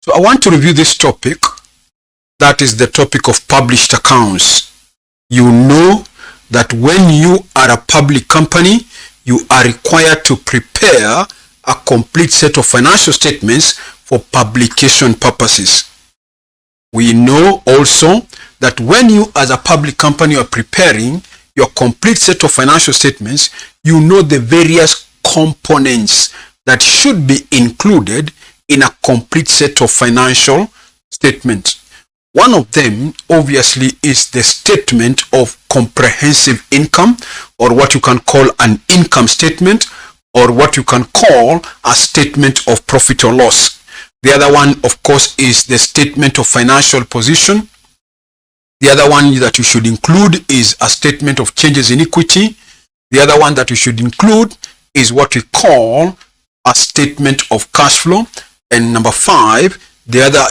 So I want to review this topic. That is the topic of published accounts. You know that when you are a public company, you are required to prepare a complete set of financial statements for publication purposes. We know also that when you as a public company are preparing your complete set of financial statements, you know the various components that should be included in a complete set of financial statements. One of them obviously is the statement of comprehensive income, or what you can call an income statement, or what you can call a statement of profit or loss. The other one, of course, is the statement of financial position. The other one that you should include is a statement of changes in equity. The other one that you should include is what we call a statement of cash flow. And number 5, the other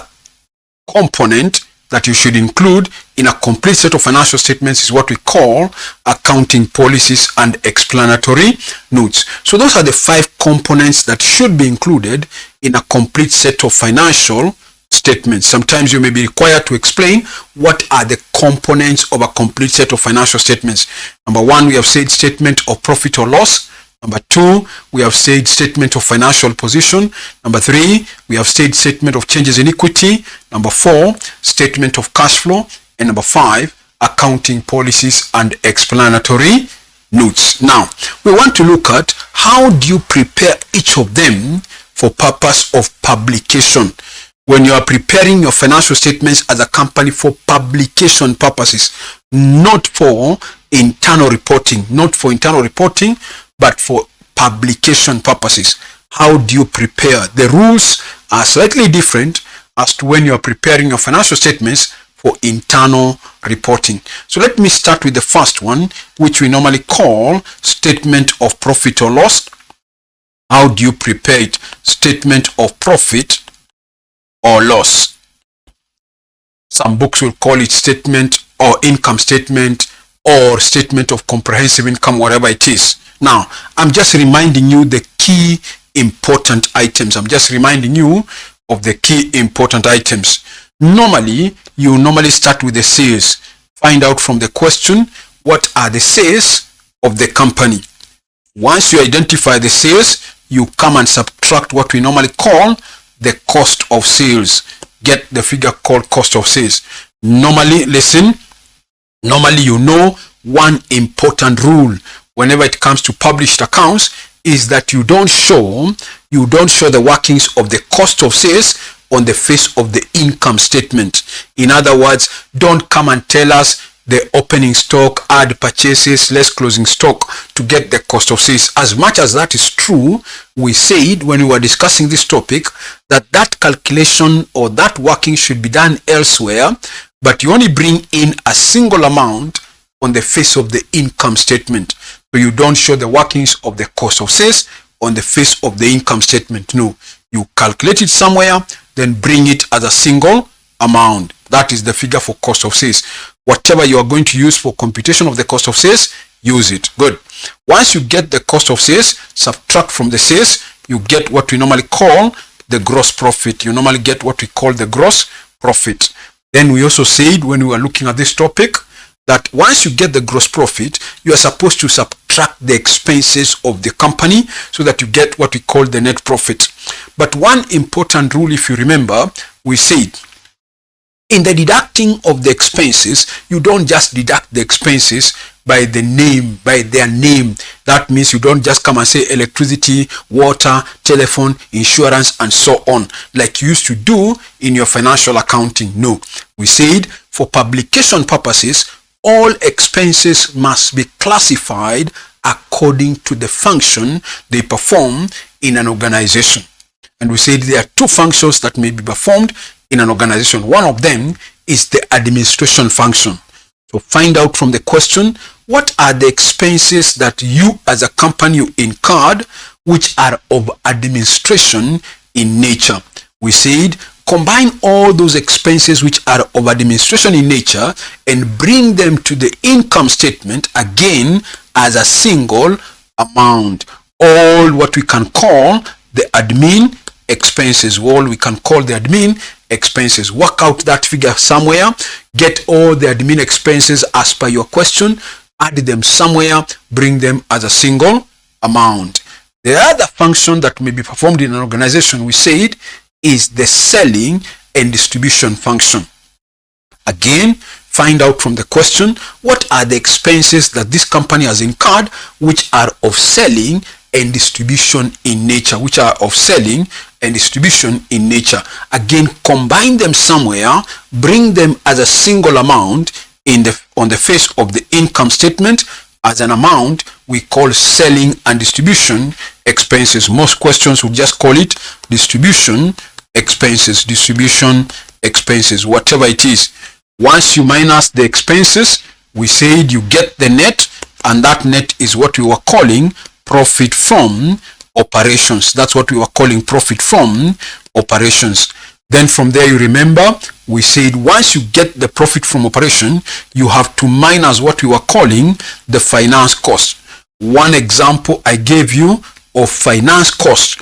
component that you should include in a complete set of financial statements is what we call accounting policies and explanatory notes. So those are the 5 components that should be included in a complete set of financial statements. Sometimes you may be required to explain what are the components of a complete set of financial statements. Number 1, we have said statement of profit or loss. Number 2, we have said statement of financial position. Number 3, we have said statement of changes in equity. Number 4, statement of cash flow. And number 5, accounting policies and explanatory notes. Now, we want to look at how do you prepare each of them for purpose of publication. When you are preparing your financial statements as a company for publication purposes, not for internal reporting, but for publication purposes. How do you prepare? The rules are slightly different as to when you are preparing your financial statements for internal reporting. So let me start with the first one, which we normally call statement of profit or loss. How do you prepare it? Statement of profit or loss. Some books will call it statement or income statement or statement of comprehensive income, whatever it is. Now, I'm just reminding you the key important items. I'm just reminding you of the key important items. Normally, you start with the sales. Find out from the question, what are the sales of the company? Once you identify the sales, you come and subtract what we normally call the cost of sales. Get the figure called cost of sales. Normally, listen, you know one important rule whenever it comes to published accounts is that you don't show the workings of the cost of sales on the face of the income statement. In other words, don't come and tell us the opening stock, add purchases, less closing stock to get the cost of sales. As much as that is true, we said when we were discussing this topic that calculation or that working should be done elsewhere, but you only bring in a single amount on the face of the income statement. So you don't show the workings of the cost of sales on the face of the income statement. No, you calculate it somewhere, then bring it as a single amount. That is the figure for cost of sales. Whatever you are going to use for computation of the cost of sales, use it. Good. Once you get the cost of sales, subtract from the sales, you get what we normally call the gross profit. You normally get what we call the gross profit. Then we also said when we were looking at this topic that once you get the gross profit, you are supposed to subtract the expenses of the company so that you get what we call the net profit. But one important rule, if you remember, we said in the deducting of the expenses, you don't just deduct the expenses by their name. That means you don't just come and say electricity, water, telephone, insurance, and so on, like you used to do in your financial accounting. No, we said for publication purposes, all expenses must be classified according to the function they perform in an organization. And we said there are 2 functions that may be performed in an organization. One of them is the administration function. So find out from the question, what are the expenses that you as a company you incurred which are of administration in nature? We said combine all those expenses which are of administration in nature and bring them to the income statement again as a single amount. All what we can call the admin expenses. Well, we can call the admin expenses. Work out that figure somewhere. Get all the admin expenses as per your question. Add them somewhere. Bring them as a single amount. The other function that may be performed in an organization, we said, is the selling and distribution function. Again, find out from the question, what are the expenses that this company has incurred which are of selling and distribution in nature, Again, combine them somewhere, bring them as a single amount on the face of the income statement as an amount we call selling and distribution expenses. Most questions would just call it distribution expenses, whatever it is. Once you minus the expenses, we said you get the net, and that net is what we were calling profit from operations. That's what we were calling profit from operations. Then from there, you remember, we said once you get the profit from operation, you have to minus what we were calling the finance cost. One example I gave you of finance cost,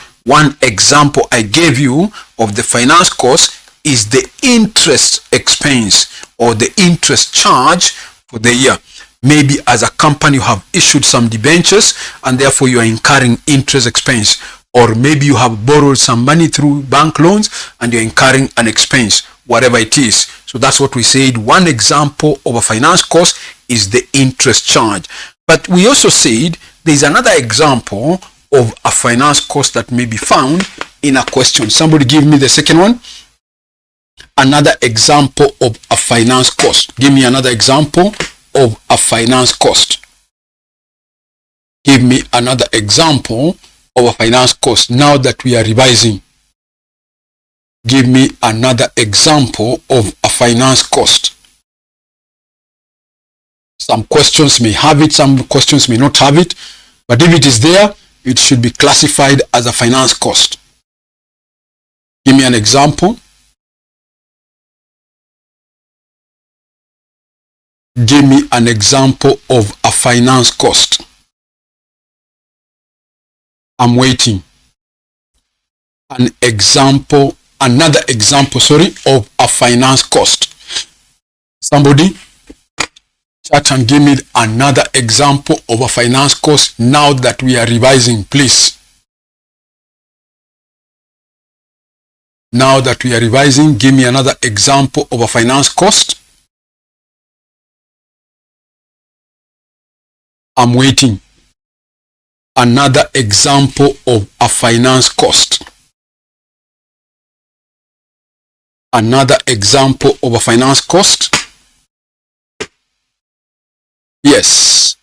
of the finance cost is the interest expense or the interest charge for the year. Maybe as a company you have issued some debentures and therefore you are incurring interest expense, or maybe you have borrowed some money through bank loans and you're incurring an expense, whatever it is. So that's what we said. One example of a finance cost is the interest charge. But we also said there's another example of a finance cost that may be found in a question. Somebody give me the second one. Another example of a finance cost. Give me another example of a finance cost. Give me another example of a finance cost. Now that we are revising, give me another example of a finance cost. Some questions may have it, some questions may not have it, but if it is there, it should be classified as a finance cost. Give me an example. Give me an example of a finance cost. I'm waiting. Another example, of a finance cost. Somebody chat and give me another example of a finance cost now that we are revising, please. Now that we are revising, give me another example of a finance cost. I'm waiting. Another example of a finance cost. Another example of a finance cost. Yes.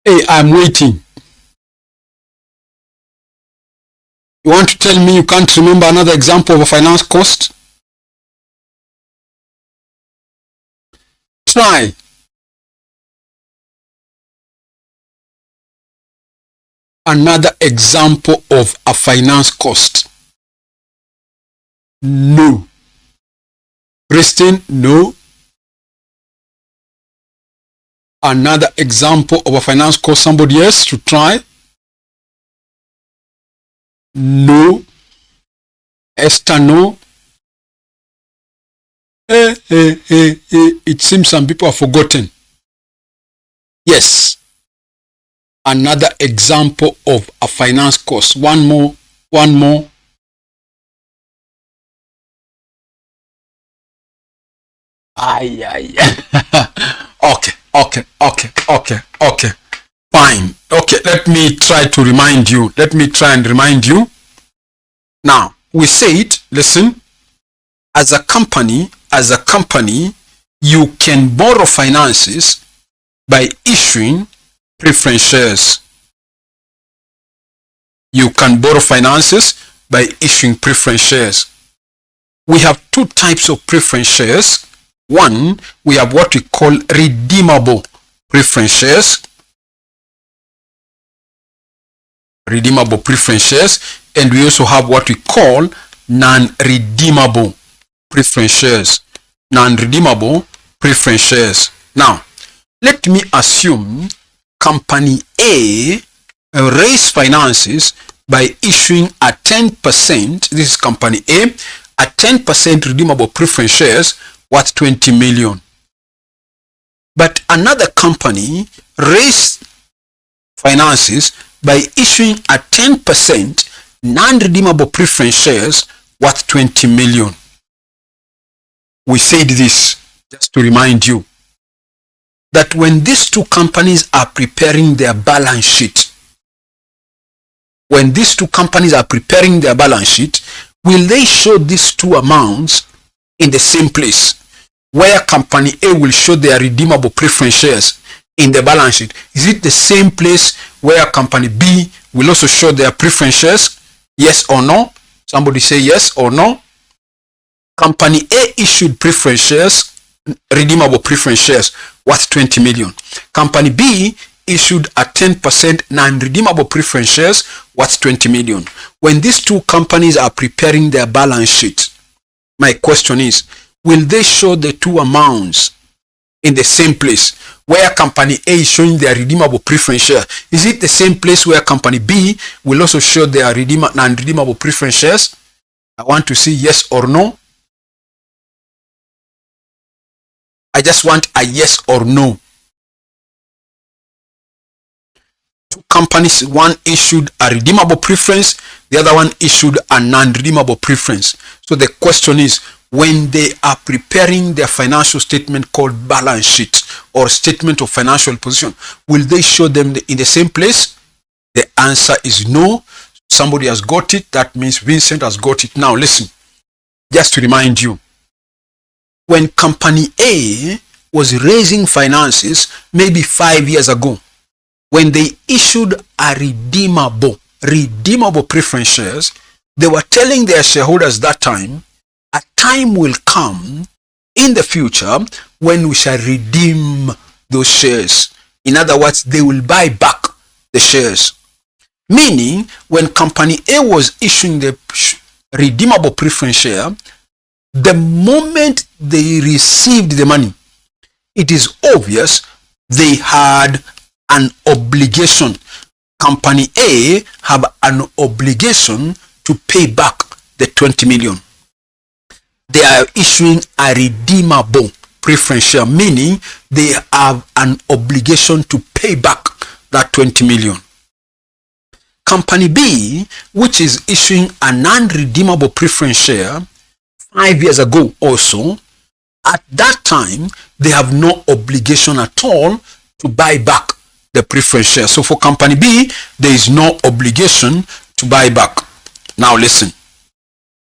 Hey, I'm waiting. You want to tell me you can't remember another example of a finance cost? Try. Another example of a finance cost. No. Christine, no. Another example of a finance cost. Somebody else to try. No. Esther, no. It seems some people have forgotten. Yes. Another example of a finance cost. One more. Okay. Fine. Okay, let me try and remind you. Now, we said, listen, as a company, you can borrow finances by issuing preference shares. You can borrow finances by issuing preference shares. We have two types of preference shares. One, we have what we call redeemable preference shares. And we also have what we call non-redeemable preference shares. Now, let me assume Company A raised finances by issuing a 10%, this is Company A, a 10% redeemable preference shares worth 20 million. But another company raised finances by issuing a 10% non-redeemable preference shares worth 20 million. We said this just to remind you that when these two companies are preparing their balance sheet, will they show these two amounts in the same place, where Company A will show their redeemable preference shares in the balance sheet? Is it the same place where Company B will also show their preference shares? Yes or no? Somebody say yes or no. Company A issued preference shares, redeemable preference shares worth 20 million. Company B issued a 10% non-redeemable preference shares worth 20 million. When these two companies are preparing their balance sheet, my question is, will they show the two amounts in the same place where Company A is showing their redeemable preference share? Is it the same place where Company B will also show their non-redeemable preference shares? I want to see yes or no. I just want a yes or no. Two companies, one issued a redeemable preference, the other one issued a non-redeemable preference. So the question is, when they are preparing their financial statement called balance sheet or statement of financial position, will they show them in the same place? The answer is no. Somebody has got it. That means Vincent has got it. Now listen, just to remind you, when Company A was raising finances maybe 5 years ago, when they issued a redeemable preference shares, they were telling their shareholders that time, a time will come in the future when we shall redeem those shares. In other words, they will buy back the shares. Meaning, when Company A was issuing the redeemable preference share, the moment they received the money, it is obvious they had an obligation. Company A have an obligation to pay back the 20 million. They are issuing a redeemable preference share, meaning they have an obligation to pay back that 20 million. Company B, which is issuing a non-redeemable preference share 5 years ago also, at that time, they have no obligation at all to buy back the preference share. So for Company B, there is no obligation to buy back. Now listen,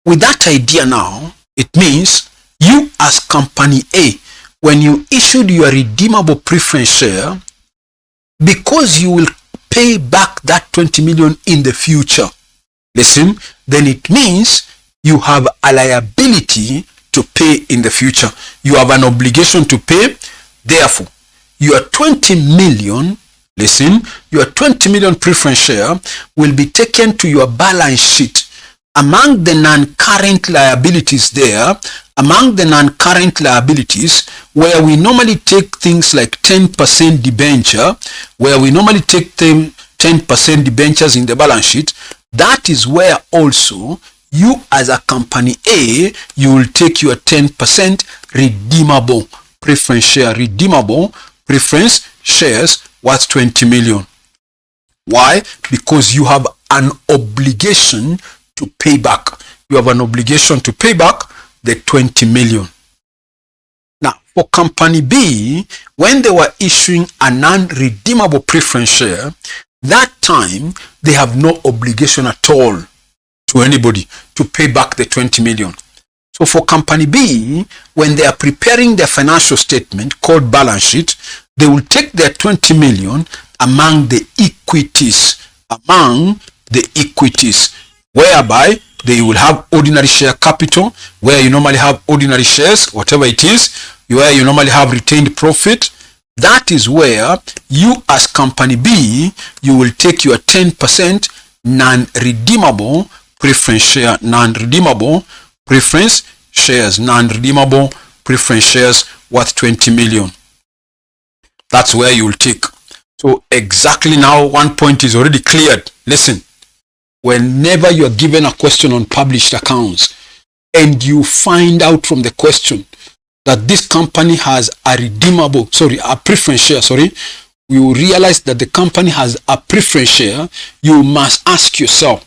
with that idea now, it means you as Company A, when you issued your redeemable preference share, because you will pay back that 20 million in the future, listen, then it means you have a liability to pay in the future. You have an obligation to pay. Therefore, your 20 million, listen, your 20 million preference share will be taken to your balance sheet. Among the non-current liabilities there, among the non-current liabilities, where we normally take things like 10% debenture, where we normally take 10% debentures in the balance sheet, that is where also you as a Company A, you will take your 10% redeemable preference share, redeemable preference shares worth 20 million. Why? Because you have an obligation to pay back. You have an obligation to pay back the 20 million. Now, for Company B, when they were issuing a non-redeemable preference share, that time they have no obligation at all to anybody to pay back the 20 million. So for Company B, when they are preparing their financial statement called balance sheet, they will take their 20 million among the equities, whereby they will have ordinary share capital, where you normally have ordinary shares, whatever it is, where you normally have retained profit. That is where you as Company B, you will take your 10% non-redeemable preference share, non-redeemable preference shares worth 20 million. That's where you will take. So exactly now, one point is already cleared. Listen, whenever you are given a question on published accounts and you find out from the question that this company has a preference share, you realize that the company has a preference share, you must ask yourself,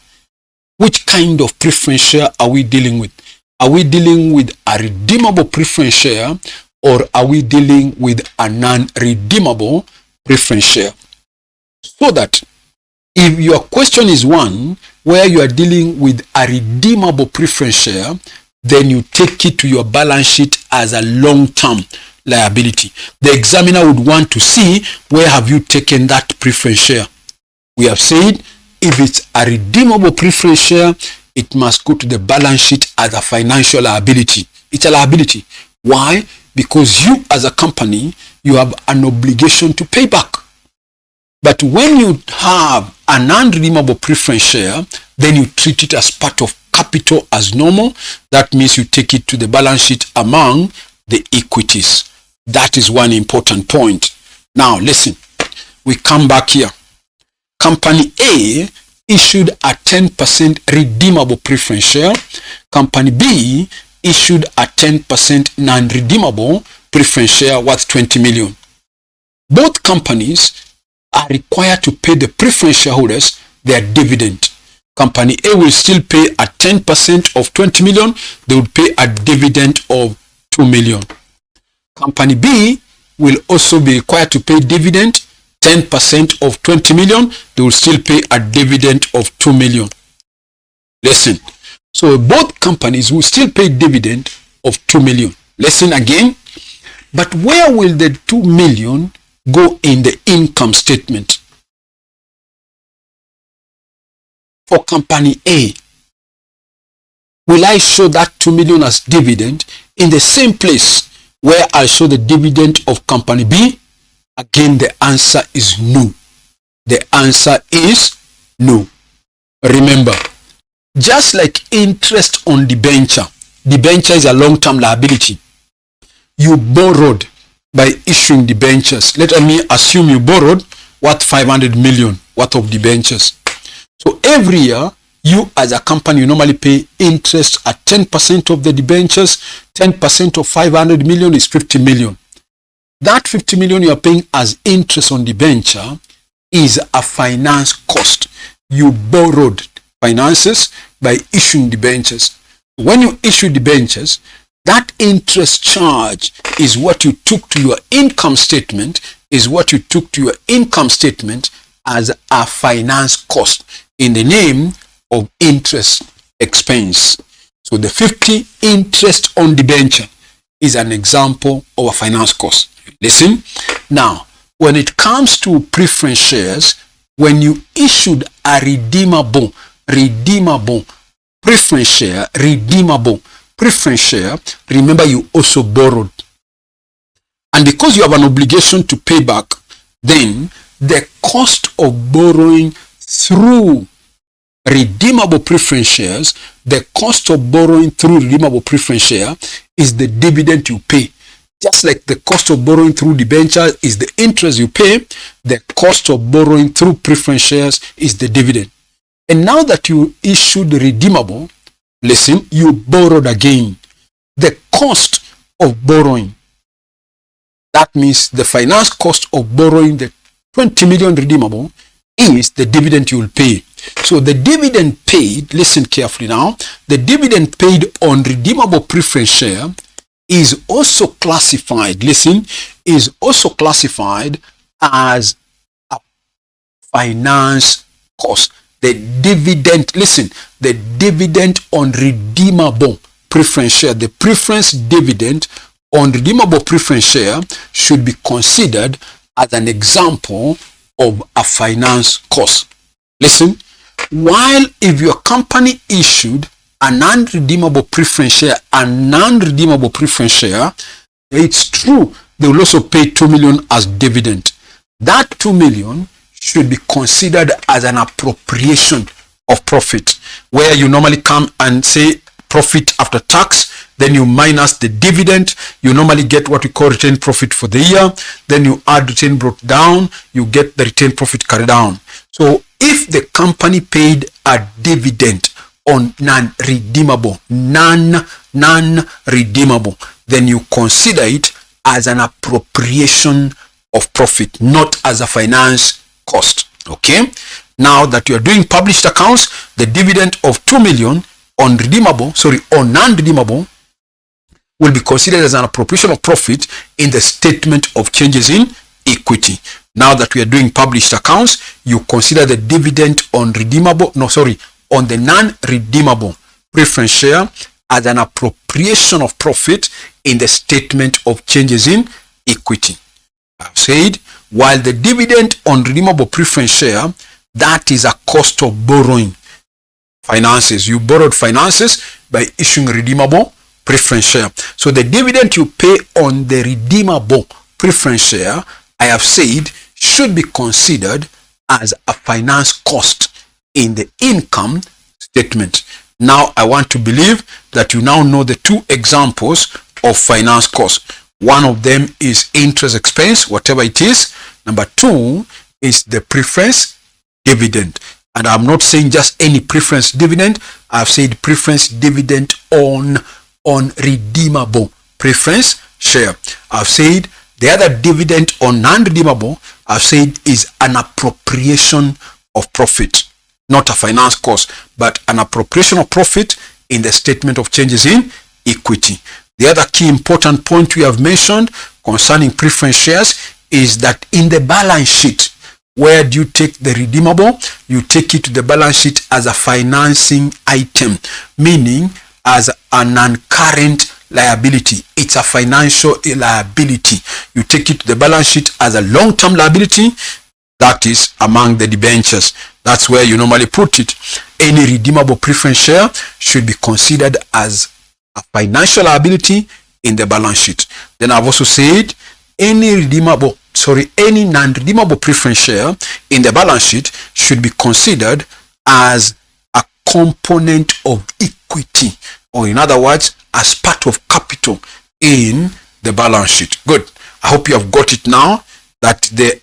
which kind of preference share are we dealing with? Are we dealing with a redeemable preference share, or are we dealing with a non-redeemable preference share? So that if your question is one where you are dealing with a redeemable preference share, then you take it to your balance sheet as a long-term liability. The examiner would want to see, where have you taken that preference share? We have said, if it's a redeemable preference share, it must go to the balance sheet as a financial liability. It's a liability. Why? Because you as a company, you have an obligation to pay back. But when you have a non-redeemable preference share, then you treat it as part of capital as normal. That means you take it to the balance sheet among the equities. That is one important point. Now listen, we come back here. Company A issued a 10% redeemable preference share. Company B issued a 10% non-redeemable preference share worth 20 million. Both companies are required to pay the preference shareholders their dividend. Company A will still pay a 10% of 20 million. They would pay a dividend of 2 million. Company B will also be required to pay dividend 10% of 20 million. They will still pay a dividend of 2 million. Listen. So both companies will still pay dividend of 2 million. Listen again. But where will the 2 million go in the income statement? For company A, will I show that 2 million as dividend in the same place where I show the dividend of company B? Again, the answer is no. The answer is no. Remember, just like interest on debenture is a long-term liability. You borrowed by issuing debentures. Let me assume you borrowed worth 500 million worth of debentures. So every year, you as a company, you normally pay interest at 10% of the debentures. 10% of 500 million is 50 million. That 50 million you are paying as interest on debenture is a finance cost. You borrowed finances by issuing debentures. When you issue debentures, that interest charge is what you took to your income statement, as a finance cost in the name of interest expense. So the 50 interest on debenture is an example of a finance cost. Listen. Now, when it comes to preference shares, when you issued a redeemable preference share, remember you also borrowed. And because you have an obligation to pay back, then the cost of borrowing through redeemable preference shares, is the dividend you pay. Just like the cost of borrowing through debenture is the interest you pay, the cost of borrowing through preference shares is the dividend. And now that you issued redeemable, listen, you borrowed again. The cost of borrowing, that means the finance cost of borrowing the 20 million redeemable, is the dividend you will pay. So the dividend paid, listen carefully now, the dividend paid on redeemable preference share is also classified, as a finance cost. The dividend on redeemable preference share, the preference dividend on redeemable preference share should be considered as an example of a finance cost. Listen, while if your company issued a non-redeemable preference share, it's true, they will also pay 2 million as dividend. That 2 million should be considered as an appropriation of profit, where you normally come and say, profit after tax, then you minus the dividend, you normally get what we call retained profit for the year, then you add retained brought down, you get the retained profit carried down. So if the company paid a dividend on non-redeemable, then you consider it as an appropriation of profit, not as a finance cost. Okay, now that you are doing published accounts, the dividend of 2 million on non-redeemable will be considered as an appropriation of profit in the statement of changes in equity. Now that we are doing published accounts, you consider the dividend on the non-redeemable preference share as an appropriation of profit in the statement of changes in equity. I've said, while the dividend on redeemable preference share, that is a cost of borrowing finances. You borrowed finances by issuing redeemable preference share. So the dividend you pay on the redeemable preference share, I have said, should be considered as a finance cost in the income statement. Now I want to believe that you now know the two examples of finance cost. One of them is interest expense, whatever it is. Number two is the preference dividend. And I'm not saying just any preference dividend. I've said preference dividend on redeemable preference share. I've said the other dividend on non-redeemable, I've said, is an appropriation of profit, not a finance cost, but an appropriation of profit in the statement of changes in equity. The other key important point we have mentioned concerning preference shares is that in the balance sheet, where do you take the redeemable? You take it to the balance sheet as a financing item, meaning as a non-current liability. It's a financial liability. You take it to the balance sheet as a long-term liability. That is among the debentures. That's where you normally put it. Any redeemable preference share should be considered as a financial liability in the balance sheet. Then I've also said any non-redeemable preference share in the balance sheet should be considered as a component of equity, or in other words, as part of capital in the balance sheet. Good. I hope you have got it now, that the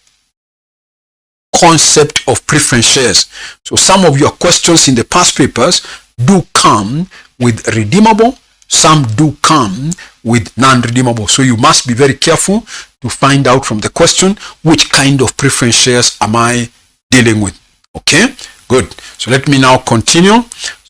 concept of preference shares. So some of your questions in the past papers do come with redeemable, some do come with non-redeemable. So you must be very careful to find out from the question, which kind of preference shares am I dealing with? Okay, good. So let me now continue.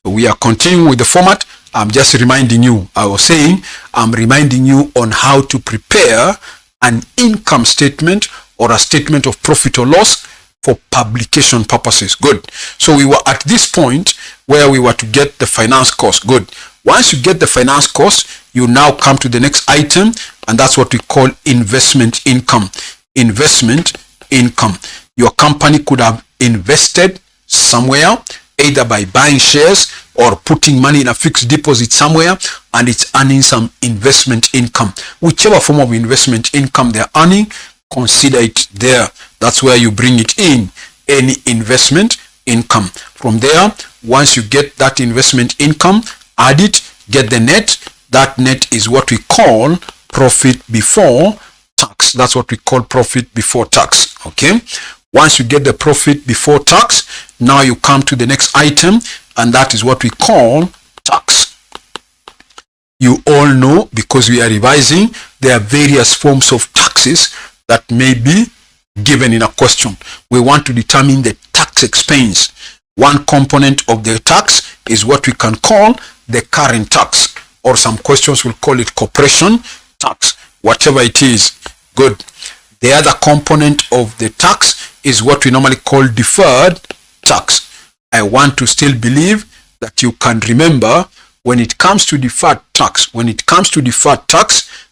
So we are continuing with the format. I'm just reminding you, I'm reminding you on how to prepare an income statement or a statement of profit or loss for publication purposes. Good. So we were at this point where we were to get the finance cost. Good. Once you get the finance cost, you now come to the next item, and that's what we call investment income. Investment income. Your company could have invested somewhere, either by buying shares or putting money in a fixed deposit somewhere, and it's earning some investment income. Whichever form of investment income they're earning, consider it there. That's where you bring it in, any investment income. From there, once you get that investment income, add it, get the net. That net is what we call profit before tax. That's what we call profit before tax. Okay. Once you get the profit before tax, now you come to the next item, and that is what we call tax. You all know, because we are revising, there are various forms of taxes that may be given in a question. We want to determine the tax expense. One component of the tax is what we can call the current tax, or some questions will call it corporation tax, whatever it is. Good. The other component of the tax is what we normally call deferred tax. I want to still believe that you can remember, when it comes to deferred tax,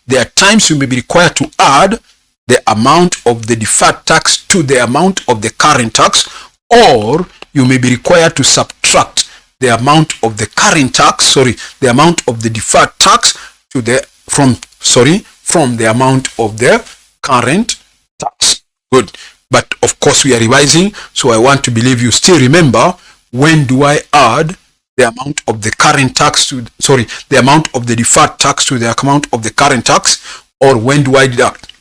there are times you may be required to add the amount of the deferred tax to the amount of the current tax, or you may be required to subtract the amount of the current tax, the amount of the deferred tax to from the amount of the current tax. Good. But of course we are revising, so I want to believe you still remember, when do I add the amount of the current tax to, the amount of the deferred tax to the amount of the current tax, or when do I deduct?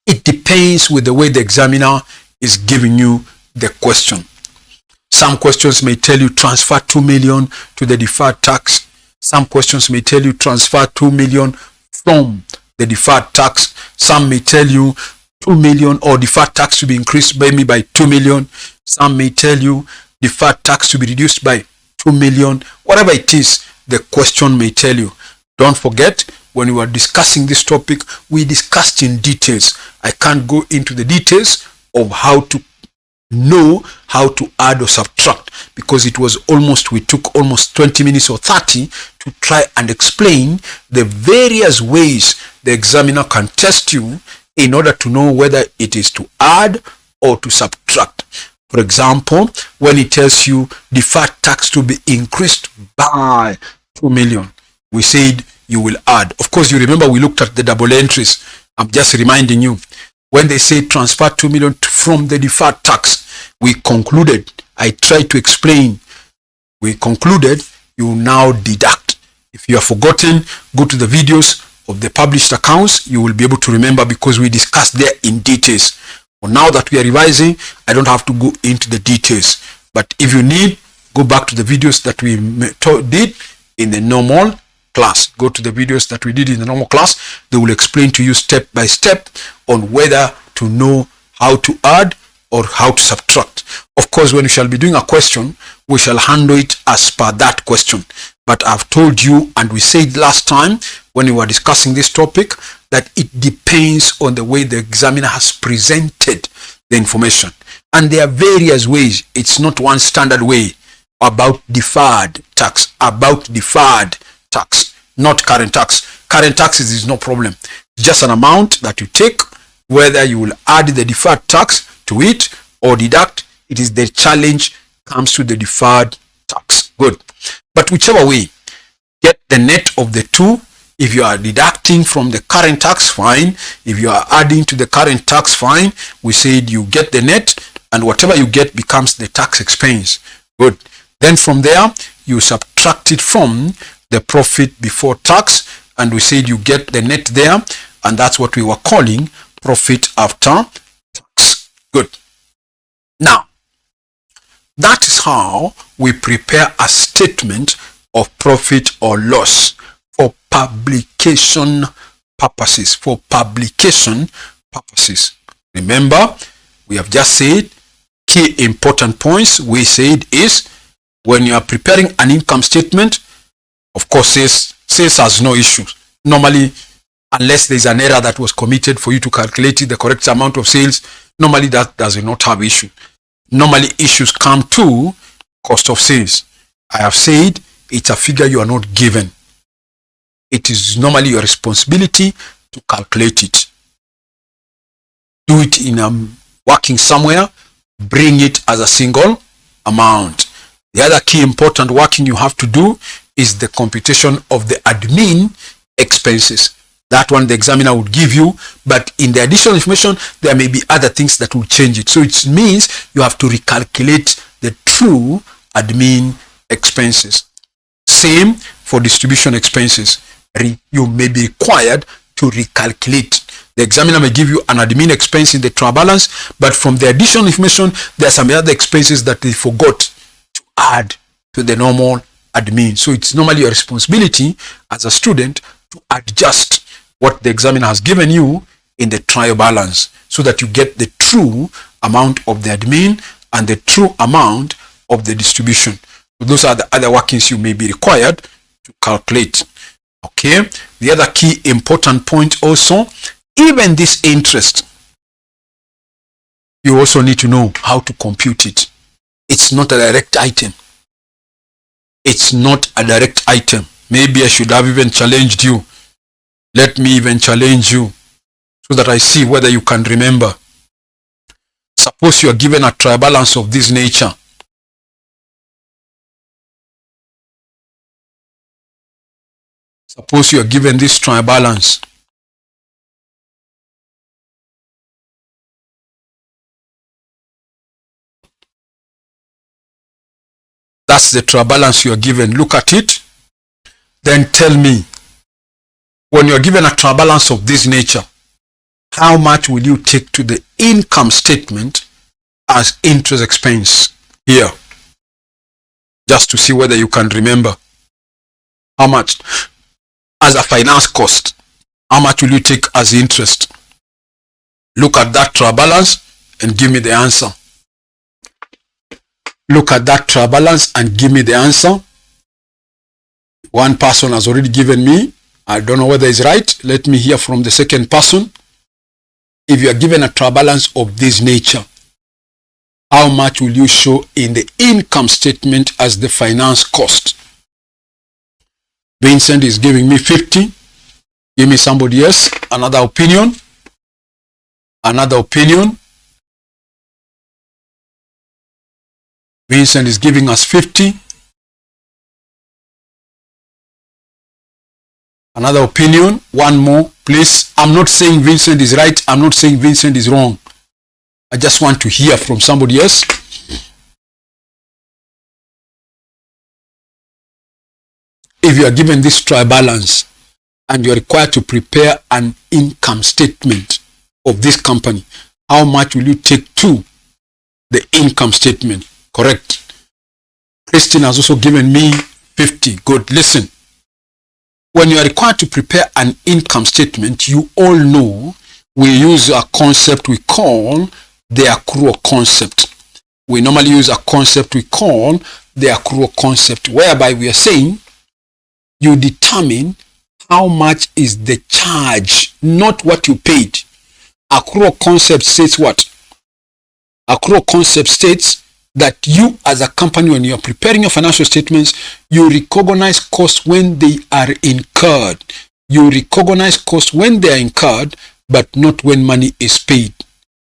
It depends with the way the examiner is giving you the question. Some questions may tell you transfer 2 million to the deferred tax. Some questions may tell you transfer 2 million from the deferred tax. Some may tell you 2 million or deferred tax to be increased by 2 million. Some may tell you deferred tax to be reduced by 2 million. Whatever it is, the question may tell you. Don't forget, when we were discussing this topic, we discussed in details. I can't go into the details of how to know how to add or subtract, because we took almost 20 minutes or 30 to try and explain the various ways the examiner can test you in order to know whether it is to add or to subtract. For example, when it tells you deferred tax to be increased by 2 million, we said you will add. Of course, you remember we looked at the double entries. I'm just reminding you. When they say transfer 2 million from the deferred tax, we concluded, I tried to explain, we concluded you now deduct. If you have forgotten, go to the videos of the published accounts. You will be able to remember, because we discussed there in details. But now that we are revising, I don't have to go into the details. But if you need, go back to the videos that we did in the normal class. Go to the videos that we did in the normal class. They will explain to you step by step on whether to know how to add or how to subtract. Of course, when we shall be doing a question, we shall handle it as per that question. But I've told you, and we said last time when we were discussing this topic, that it depends on the way the examiner has presented the information. And there are various ways. It's not one standard way about deferred tax, not current tax. Current taxes is no problem. It's just an amount that you take, whether you will add the deferred tax to it or deduct. It is the challenge comes to the deferred tax. Good. But whichever way, get the net of the two. If you are deducting from the current tax, fine. If you are adding to the current tax, fine. We said you get the net, and whatever you get becomes the tax expense. Good. Then from there, you subtract it from the profit before tax, and we said you get the net there, and that's what we were calling profit after tax. Good. Now, that is how we prepare a statement of profit or loss for publication purposes. Remember, we have just said key important points. We said is when you are preparing an income statement, of course, sales has no issues. Normally, unless there is an error that was committed for you to calculate the correct amount of sales, normally that does not have issue. Normally, issues come to cost of sales. I have said it's a figure you are not given. It is normally your responsibility to calculate it. Do it in working somewhere, bring it as a single amount. The other key important working you have to do is the computation of the admin expenses. That one the examiner would give you, but in the additional information, there may be other things that will change it. So it means you have to recalculate the true admin expenses. Same for distribution expenses. You may be required to recalculate. The examiner may give you an admin expense in the trial balance, but from the additional information, there are some other expenses that they forgot to add to the normal admin. So it's normally your responsibility as a student to adjust what the examiner has given you in the trial balance so that you get the true amount of the admin and the true amount of the distribution. So those are the other workings you may be required to calculate. Okay. The other key important point also, even this interest, you also need to know how to compute it. It's not a direct item. It's not a direct item. Maybe I should have even challenged you. Let me even challenge you so that I see whether you can remember. Suppose you are given a trial balance of this nature. Suppose you are given this trial balance. That's the trial balance you are given. Look at it. Then tell me, when you are given a trial balance of this nature, how much will you take to the income statement as interest expense here? Just to see whether you can remember. How much? As a finance cost, how much will you take as interest? Look at that trial balance and give me the answer. Look at that trial balance and give me the answer. One person has already given me. I don't know whether it's right. Let me hear from the second person. If you are given a trial balance of this nature, how much will you show in the income statement as the finance cost? Vincent is giving me 50. Give me somebody else. Another opinion. Another opinion. Vincent is giving us 50. Another opinion. One more, please. I'm not saying Vincent is right. I'm not saying Vincent is wrong. I just want to hear from somebody else. If you are given this trial balance and you are required to prepare an income statement of this company, how much will you take to the income statement? Correct. Christine has also given me 50. Good. Listen. When you are required to prepare an income statement, you all know we use a concept we call the accrual concept. We normally use a concept we call the accrual concept, whereby we are saying you determine how much is the charge, not what you paid. Accrual concept states what? Accrual concept states that you as a company, when you are preparing your financial statements, you recognize costs when they are incurred. You recognize costs when they are incurred, but not when money is paid.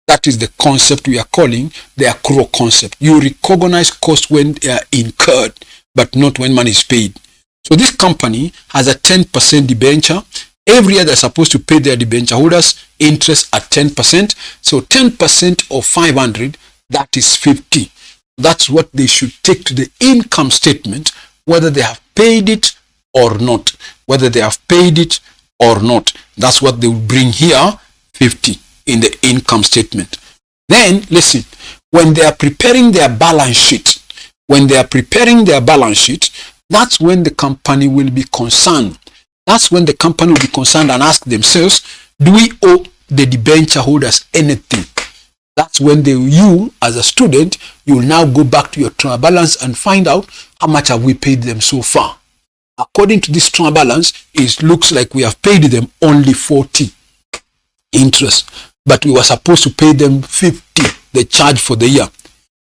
That is the concept we are calling the accrual concept. You recognize costs when they are incurred, but not when money is paid. So this company has a 10% debenture. Every year they're supposed to pay their debenture holders interest at 10%. So 10% of 500, that is 50. That's what they should take to the income statement, whether they have paid it or not. Whether they have paid it or not. That's what they will bring here, 50 in the income statement. Then, listen, when they are preparing their balance sheet, that's when the company will be concerned. That's when the company will be concerned and ask themselves, do we owe the debenture holders anything? That's when you, as a student, you will now go back to your trial balance and find out how much have we paid them so far. According to this trial balance, it looks like we have paid them only 40 interest, but we were supposed to pay them 50, the charge for the year.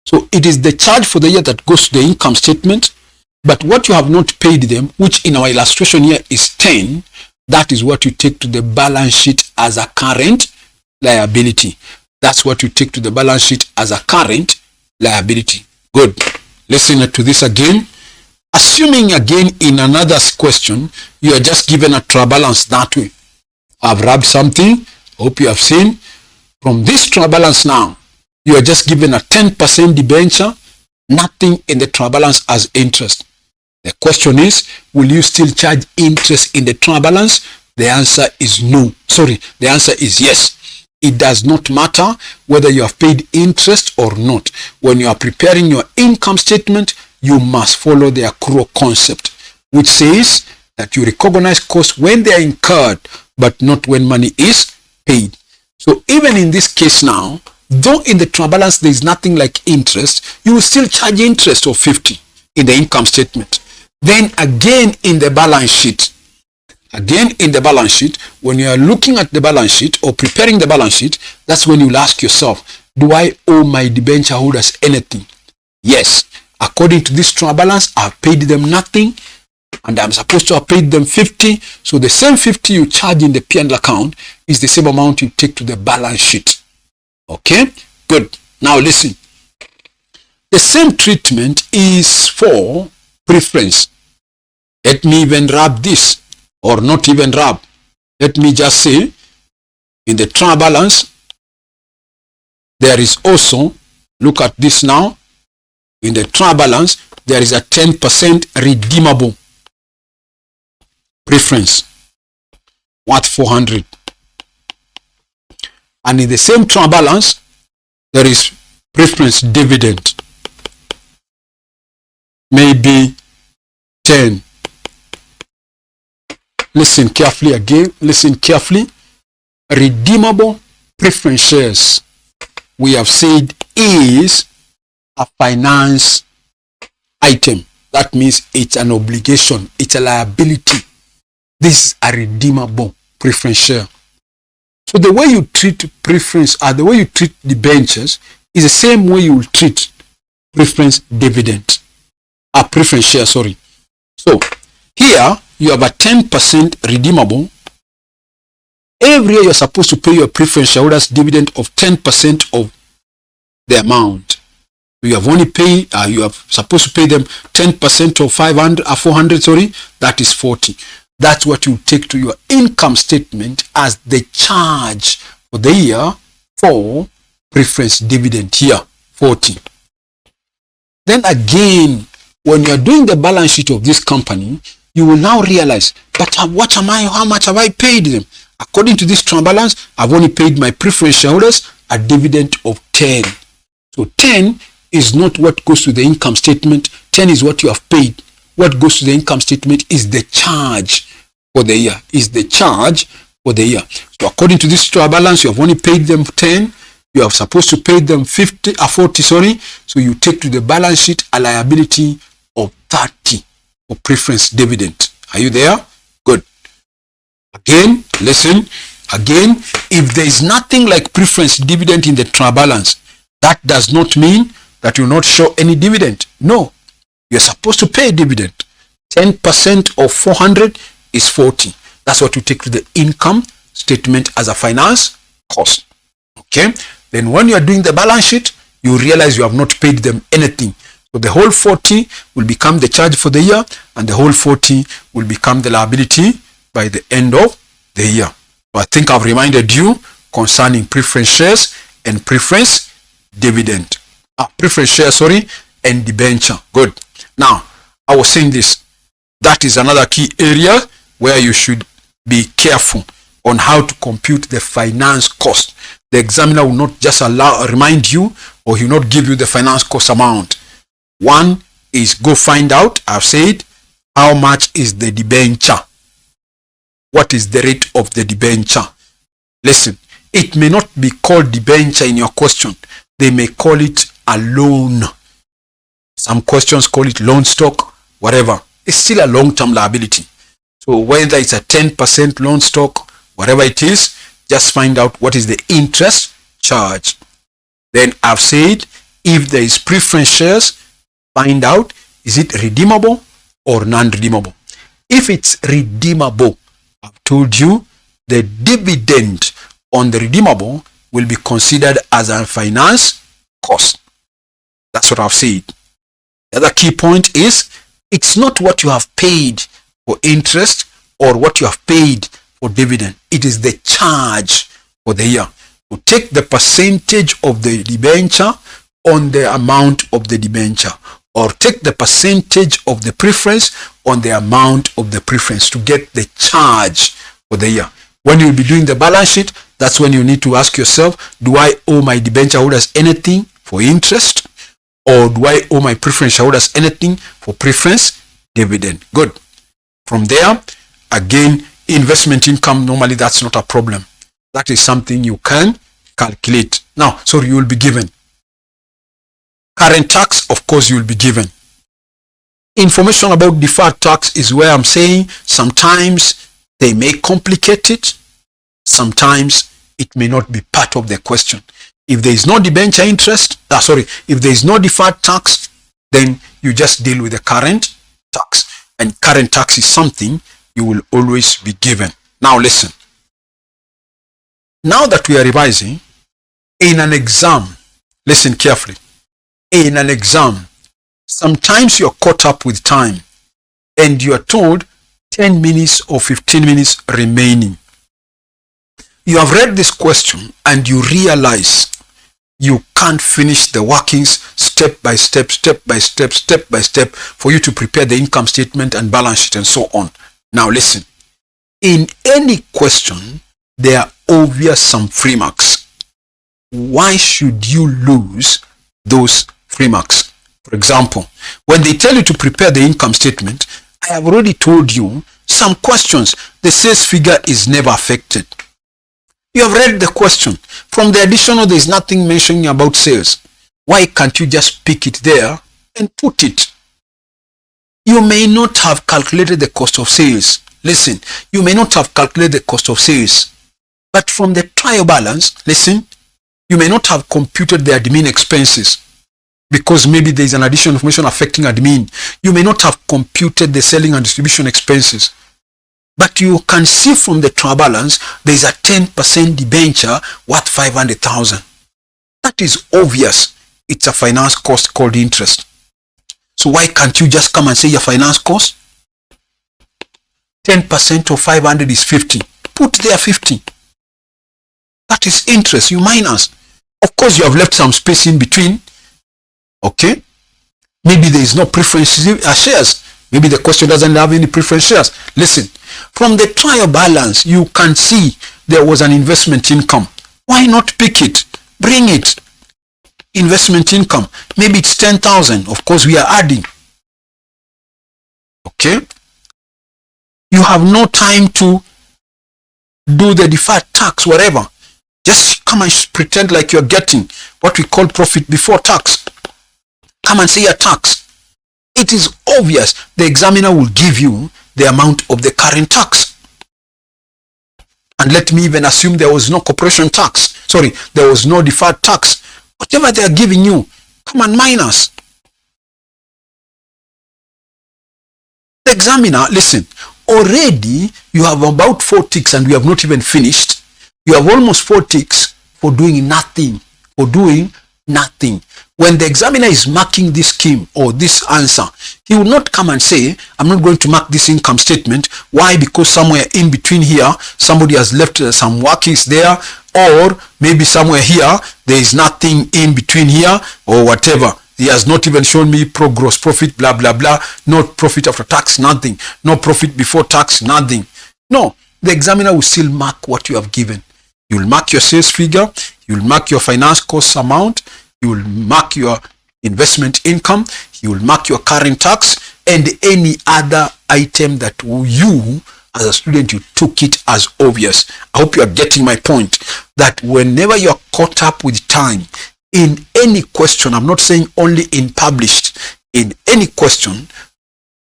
So it is the charge for the year that goes to the income statement, but what you have not paid them, which in our illustration here is 10, that is what you take to the balance sheet as a current liability. That's what you take to the balance sheet as a current liability. Good. Listen to this again. Assuming again in another question, you are just given a trial balance that way. I've rubbed something. Hope you have seen. From this trial balance now, you are just given a 10% debenture, nothing in the trial balance as interest. The question is, will you still charge interest in the trial balance? The answer is no. Sorry, the answer is yes. It does not matter whether you have paid interest or not. When you are preparing your income statement, you must follow the accrual concept, which says that you recognize costs when they are incurred, but not when money is paid. So even in this case now, though in the trial balance there is nothing like interest, you will still charge interest of 50 in the income statement. Then again in the balance sheet, when you are looking at the balance sheet or preparing the balance sheet, that's when you'll ask yourself, do I owe my debenture holders anything? Yes. According to this trial balance, I've paid them nothing, and I'm supposed to have paid them 50. So the same 50 you charge in the P&L account is the same amount you take to the balance sheet. Okay? Good. Now listen. The same treatment is for preference. Let me even wrap this, or not even wrap. Let me just say, in the trial balance, there is also, look at this now, in the trial balance, there is a 10% redeemable preference worth 400. And in the same trial balance, there is preference dividend, maybe 10. Listen carefully again, listen carefully. Redeemable preference shares, we have said, is a finance item. That means it's an obligation, it's a liability. This is a redeemable preference share. So the way you treat preference, the way you treat debentures is the same way you will treat preference dividend. Preference share, sorry. So here you have a 10% redeemable. Every year you're supposed to pay your preference shareholders dividend of 10% of the amount. You have only paid, you are supposed to pay them 10% of 400, sorry, that is 40. That's what you take to your income statement as the charge for the year for preference dividend here, 40. Then again, when you are doing the balance sheet of this company, you will now realize, but how much have I paid them? According to this trial balance, I've only paid my preference shareholders a dividend of 10. So 10 is not what goes to the income statement. 10 is what you have paid. What goes to the income statement is the charge for the year. So according to this trial balance, you have only paid them 10. You are supposed to pay them 40, sorry. So you take to the balance sheet a liability of 30 for preference dividend. Are you there? Good. Again, listen. Again, if there is nothing like preference dividend in the trial balance, that does not mean that you will not show any dividend. No. You're supposed to pay dividend. 10% of 400 is 40. That's what you take to the income statement as a finance cost. Okay. Then when you are doing the balance sheet, you realize you have not paid them anything. So the whole 40 will become the charge for the year, and the whole 40 will become the liability by the end of the year. So I think I've reminded you concerning preference shares and preference dividend. Preference share, sorry, and debenture. Good. Now, I was saying this. That is another key area where you should be careful on how to compute the finance cost. The examiner will not just remind you, or he will not give you the finance cost amount. One is go find out, I've said, how much is the debenture? What is the rate of the debenture? Listen, it may not be called debenture in your question. They may call it a loan. Some questions call it loan stock, whatever. It's still a long-term liability. So whether it's a 10% loan stock, whatever it is, just find out what is the interest charge. Then I've said, if there is preference shares, find out, is it redeemable or non-redeemable? If it's redeemable, I've told you the dividend on the redeemable will be considered as a finance cost. That's what I've said. The other key point is, it's not what you have paid for interest or what you have paid for dividend. It is the charge for the year. So take the percentage of the debenture on the amount of the debenture, or take the percentage of the preference on the amount of the preference to get the charge for the year. When you'll be doing the balance sheet, that's when you need to ask yourself, do I owe my debenture holders anything for interest, or do I owe my preference holders anything for preference dividend? Good. From there, again, investment income, normally that's not a problem. That is something you can calculate. Now, so you will be given. Current tax, of course, you will be given. Information about deferred tax is where I'm saying sometimes they may complicate it. Sometimes it may not be part of the question. If there is no debenture interest, if there is no deferred tax, then you just deal with the current tax. And current tax is something you will always be given. Now listen. Now that we are revising, in an exam, listen carefully. In an exam, sometimes you're caught up with time and you are told 10 minutes or 15 minutes remaining. You have read this question and you realize you can't finish the workings step by step for you to prepare the income statement and balance sheet and so on. Now listen, in any question, there are obvious some free marks. Why should you lose those free marks? For example, when they tell you to prepare the income statement, I have already told you some questions. The sales figure is never affected. You have read the question. From the additional, there is nothing mentioning about sales. Why can't you just pick it there and put it? You may not have calculated the cost of sales. Listen, you may not have calculated the cost of sales. But from the trial balance, listen, you may not have computed the admin expenses because maybe there is an additional information affecting admin. You may not have computed the selling and distribution expenses. But you can see from the trial balance, there is a 10% debenture worth 500,000. That is obvious. It's a finance cost called interest. So why can't you just come and say your finance cost? 10% of 500 is 50. Put there 50. That is interest. You minus. Of course, you have left some space in between. Okay? Maybe there is no preference shares. Maybe the question doesn't have any preference shares. Listen, from the trial balance, you can see there was an investment income. Why not pick it? Bring it. Investment income. Maybe it's 10,000. Of course, we are adding. Okay? You have no time to do the deferred tax, whatever. Just come and pretend like you're getting what we call profit before tax. Come and say a tax. It is obvious the examiner will give you the amount of the current tax. And let me even assume there was no corporation tax. Sorry, there was no deferred tax. Whatever they are giving you, come and minus. The examiner, listen, already you have about 4 ticks and we have not even finished. You have almost 4 ticks for doing nothing. When the examiner is marking this scheme or this answer, he will not come and say, I'm not going to mark this income statement. Why? Because somewhere in between here, somebody has left some workings there, or maybe somewhere here, there is nothing in between here or whatever. He has not even shown me gross profit, blah, blah, blah. No profit after tax, nothing. No profit before tax, nothing. No, the examiner will still mark what you have given. You will mark your sales figure. You will mark your finance cost amount. You will mark your investment income. You will mark your current tax and any other item that you, as a student, you took it as obvious. I hope you are getting my point, that whenever you are caught up with time, in any question, I'm not saying only in published, in any question,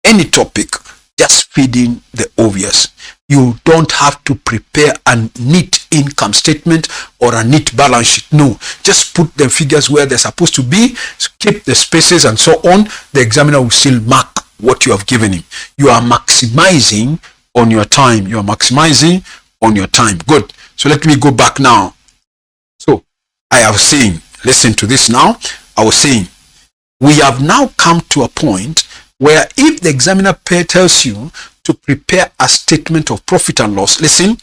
any topic, just feed in the obvious. You don't have to prepare a neat income statement or a neat balance sheet. No, just put the figures where they're supposed to be, keep the spaces and so on. The examiner will still mark what you have given him. You are maximizing on your time. You are maximizing on your time. Good. So let me go back now. So I have seen, listen to this now. I was saying, we have now come to a point where if the examiner tells you to prepare a statement of profit and loss, listen,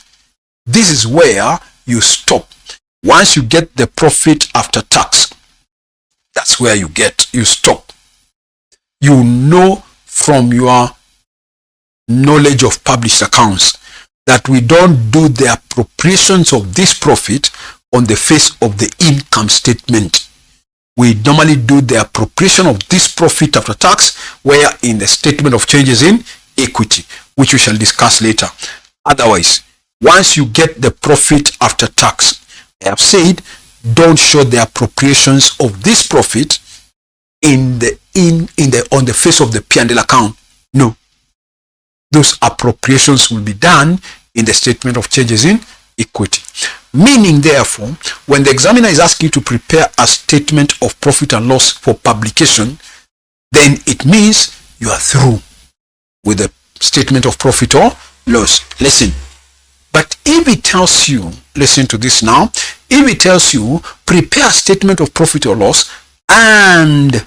this is where you stop. Once you get the profit after tax, that's where you stop. You know from your knowledge of published accounts that we don't do the appropriations of this profit on the face of the income statement. We normally do the appropriation of this profit after tax where in the statement of changes in equity, which we shall discuss later. Otherwise, once you get the profit after tax, I have said, don't show the appropriations of this profit on the face of the P&L account. No. Those appropriations will be done in the statement of changes in equity. Meaning, therefore, when the examiner is asking you to prepare a statement of profit and loss for publication, then it means you are through with the statement of profit or loss. Listen. But if it tells you, listen to this now, if it tells you prepare a statement of profit or loss and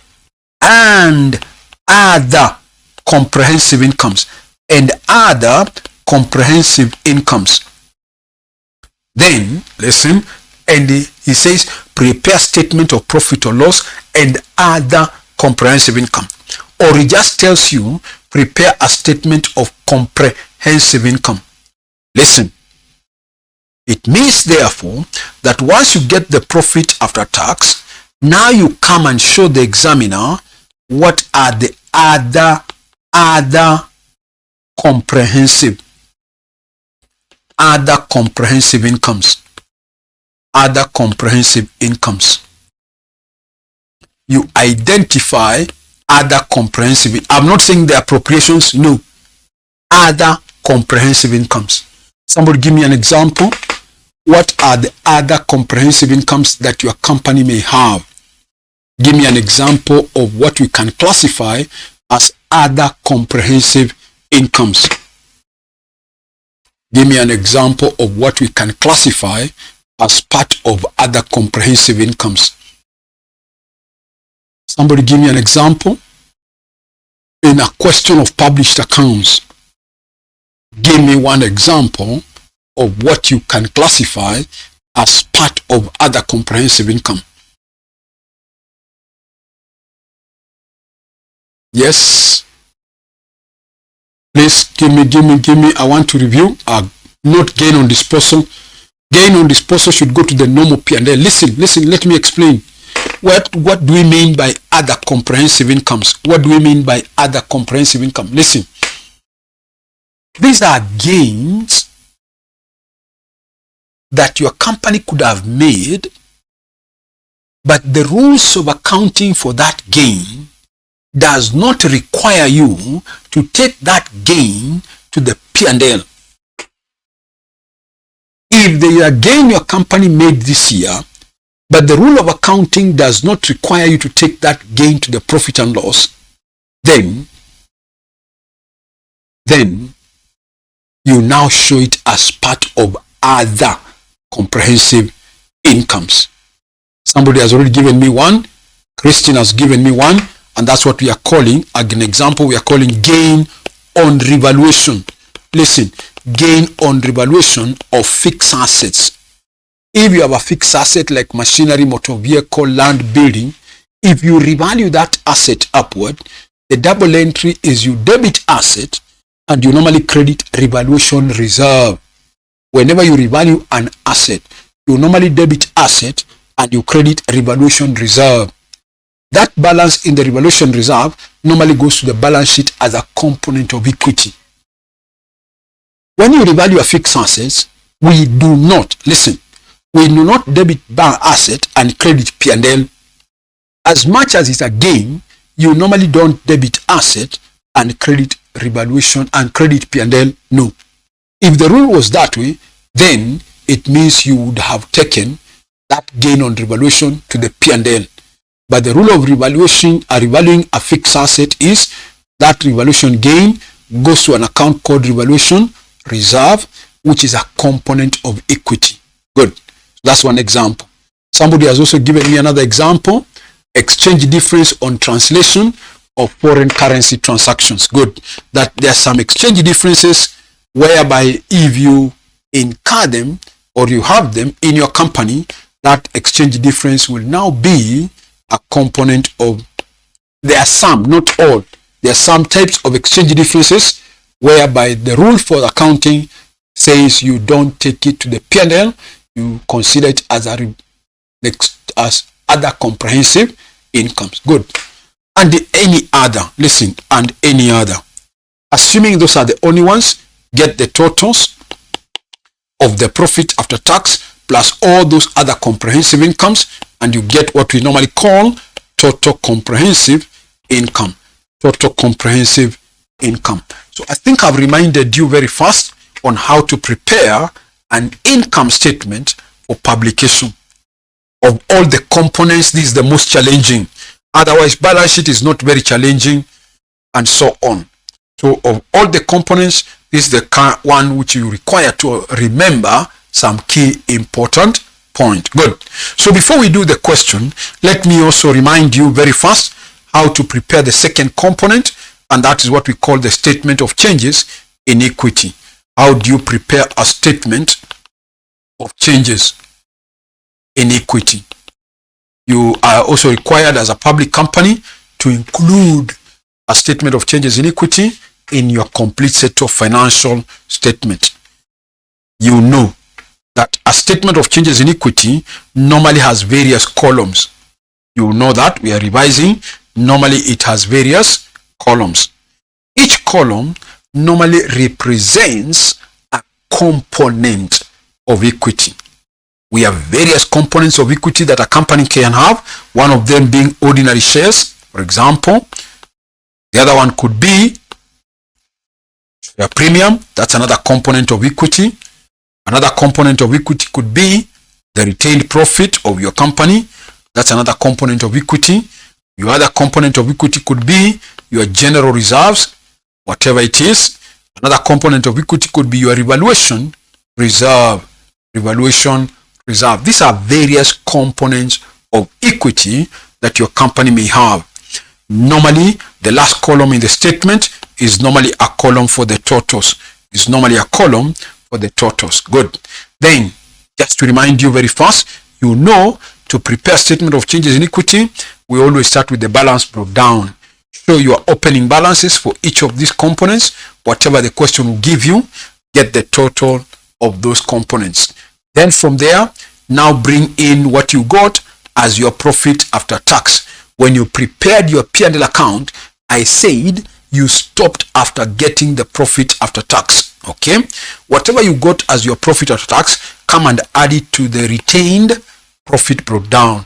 other comprehensive incomes and other comprehensive incomes, then listen, And he says, prepare statement of profit or loss and other comprehensive income. Or he just tells you, prepare a statement of comprehensive income. Listen, it means therefore that once you get the profit after tax, now you come and show the examiner what are the other comprehensive incomes. Other comprehensive incomes. You identify other comprehensive. I'm not saying the appropriations, no. Other comprehensive incomes. Somebody give me an example. What are the other comprehensive incomes that your company may have? Give me an example of what we can classify as other comprehensive incomes. Give me an example of what we can classify as part of other comprehensive incomes. Somebody give me an example. In a question of published accounts, give me one example of what you can classify as part of other comprehensive income. Yes. Please give me. I want to review. Not gain on disposal. Gain on disposal should go to the normal P&L. Listen, let me explain. What do we mean by other comprehensive incomes? What do we mean by other comprehensive income? Listen. These are gains that your company could have made, but the rules of accounting for that gain does not require you to take that gain to the P&L. If there is a gain your company made this year, but the rule of accounting does not require you to take that gain to the profit and loss, then you now show it as part of other comprehensive incomes. Somebody has already given me one. Christine has given me one. And that's what we are calling, as an example, we are calling gain on revaluation. Listen, gain on revaluation of fixed assets. If you have a fixed asset like machinery, motor vehicle, land, building, if you revalue that asset upward, the double entry is you debit asset and you normally credit revaluation reserve. Whenever you revalue an asset, you normally debit asset and you credit revaluation reserve. That balance in the revaluation reserve normally goes to the balance sheet as a component of equity. When you revalue a fixed assets, we do not debit asset and credit P&L. As much as it's a gain, you normally don't debit asset and credit revaluation and credit P&L. No. If the rule was that way, then it means you would have taken that gain on revaluation to the P&L. But the rule of revaluing a fixed asset is that revaluation gain goes to an account called revaluation reserve, which is a component of equity. Good. That's one example. Somebody has also given me another example. Exchange difference on translation of foreign currency transactions. Good. That there are some exchange differences whereby if you incur them or you have them in your company, that exchange difference will now be a component of, there are some, not all, there are some types of exchange differences whereby the rule for accounting says you don't take it to the P&L, you consider it as other comprehensive incomes. Good. And any other, listen, and any other. Assuming those are the only ones, get the totals of the profit after tax plus all those other comprehensive incomes, and you get what we normally call total comprehensive income. Total comprehensive income. So I think I've reminded you very fast on how to prepare an income statement for publication. Of all the components, this is the most challenging. Otherwise, balance sheet is not very challenging, and so on. So of all the components, this is the one which you require to remember some key important point. Good. So before we do the question, let me also remind you very fast how to prepare the second component, and that is what we call the statement of changes in equity. How do you prepare a statement of changes in equity. You are also required as a public company to include a statement of changes in equity in your complete set of financial statement. You know that a statement of changes in equity normally has various columns. You know that we are revising. Normally it has various columns. Each column normally represents a component of equity. We have various components of equity that a company can have, one of them being ordinary shares, for example. The other one could be a premium, that's another component of equity. Another component of equity could be the retained profit of your company, that's another component of equity. Your other component of equity could be your general reserves, whatever it is. Another component of equity could be your revaluation reserve. These are various components of equity that your company may have. Normally, the last column in the statement is normally a column for the totals. Good. Then, just to remind you very fast, you know, to prepare statement of changes in equity, we always start with the balance breakdown. Show your opening balances for each of these components. Whatever the question will give you, get the total of those components. Then from there, now bring in what you got as your profit after tax. When you prepared your P&L account, I said you stopped after getting the profit after tax. Okay? Whatever you got as your profit after tax, come and add it to the retained profit breakdown.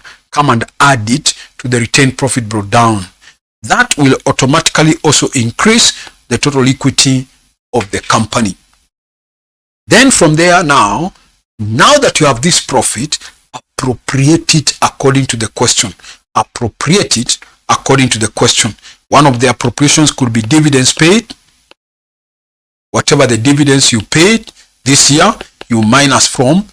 That will automatically also increase the total equity of the company. Then from there, now that you have this profit, appropriate it according to the question. One of the appropriations could be dividends paid. Whatever the dividends you paid this year, you minus from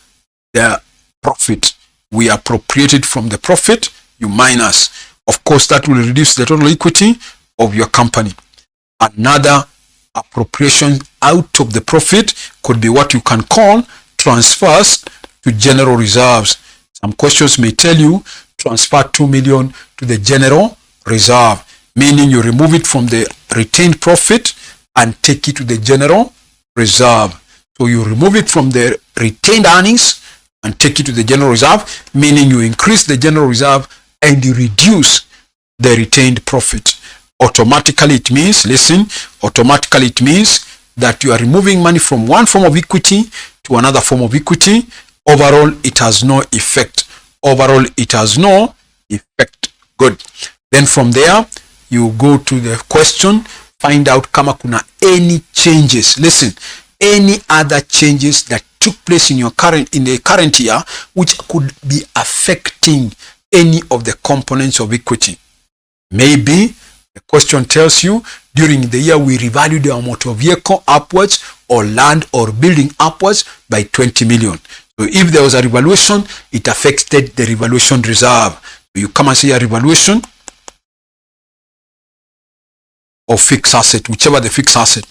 the profit. We appropriated from the profit, you minus. Of course, that will reduce the total equity of your company. Another appropriation out of the profit could be what you can call transfers to general reserves. Some questions may tell you transfer 2 million to the general reserve, meaning you remove it from the retained profit and take it to the general reserve. So you remove it from the retained earnings and take it to the general reserve, meaning you increase the general reserve and you reduce the retained profit. Automatically it means that you are removing money from one form of equity to another form of equity. Overall, it has no effect. Good. Then from there, you go to the question, find out kama kuna any changes. Any other changes that took place in the current year which could be affecting any of the components of equity. Maybe the question tells you during the year we revalued our motor vehicle upwards or land or building upwards by 20 million. So if there was a revaluation, it affected the revaluation reserve. So you come and say a revaluation of fixed asset, whichever the fixed asset.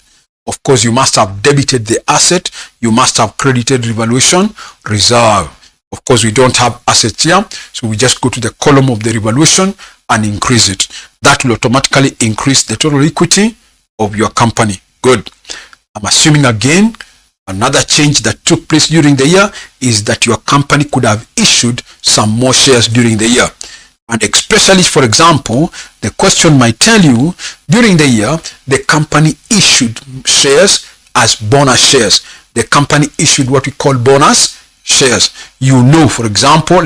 Of course, you must have debited the asset. You must have credited revaluation reserve. Of course, we don't have assets here, so we just go to the column of the revaluation and increase it. That will automatically increase the total equity of your company. Good. I'm assuming again, another change that took place during the year is that your company could have issued some more shares during the year. And especially, for example, the question might tell you, during the year, the company issued shares as bonus shares. The company issued what we call bonus shares. You know, for example,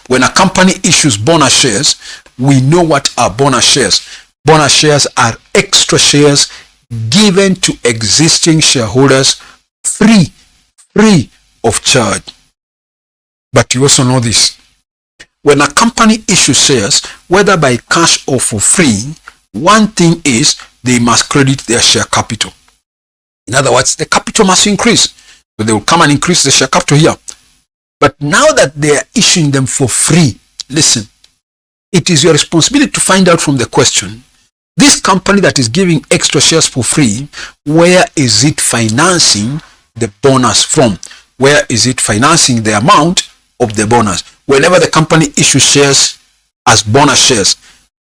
when a company issues bonus shares, we know what are bonus shares. Bonus shares are extra shares given to existing shareholders free of charge. But you also know this. When a company issues shares, whether by cash or for free, one thing is they must credit their share capital. In other words, the capital must increase. So they will come and increase the share capital here. But now that they are issuing them for free, it is your responsibility to find out from the question, this company that is giving extra shares for free, where is it financing the bonus from? Where is it financing the amount of the bonus. Whenever the company issues shares as bonus shares,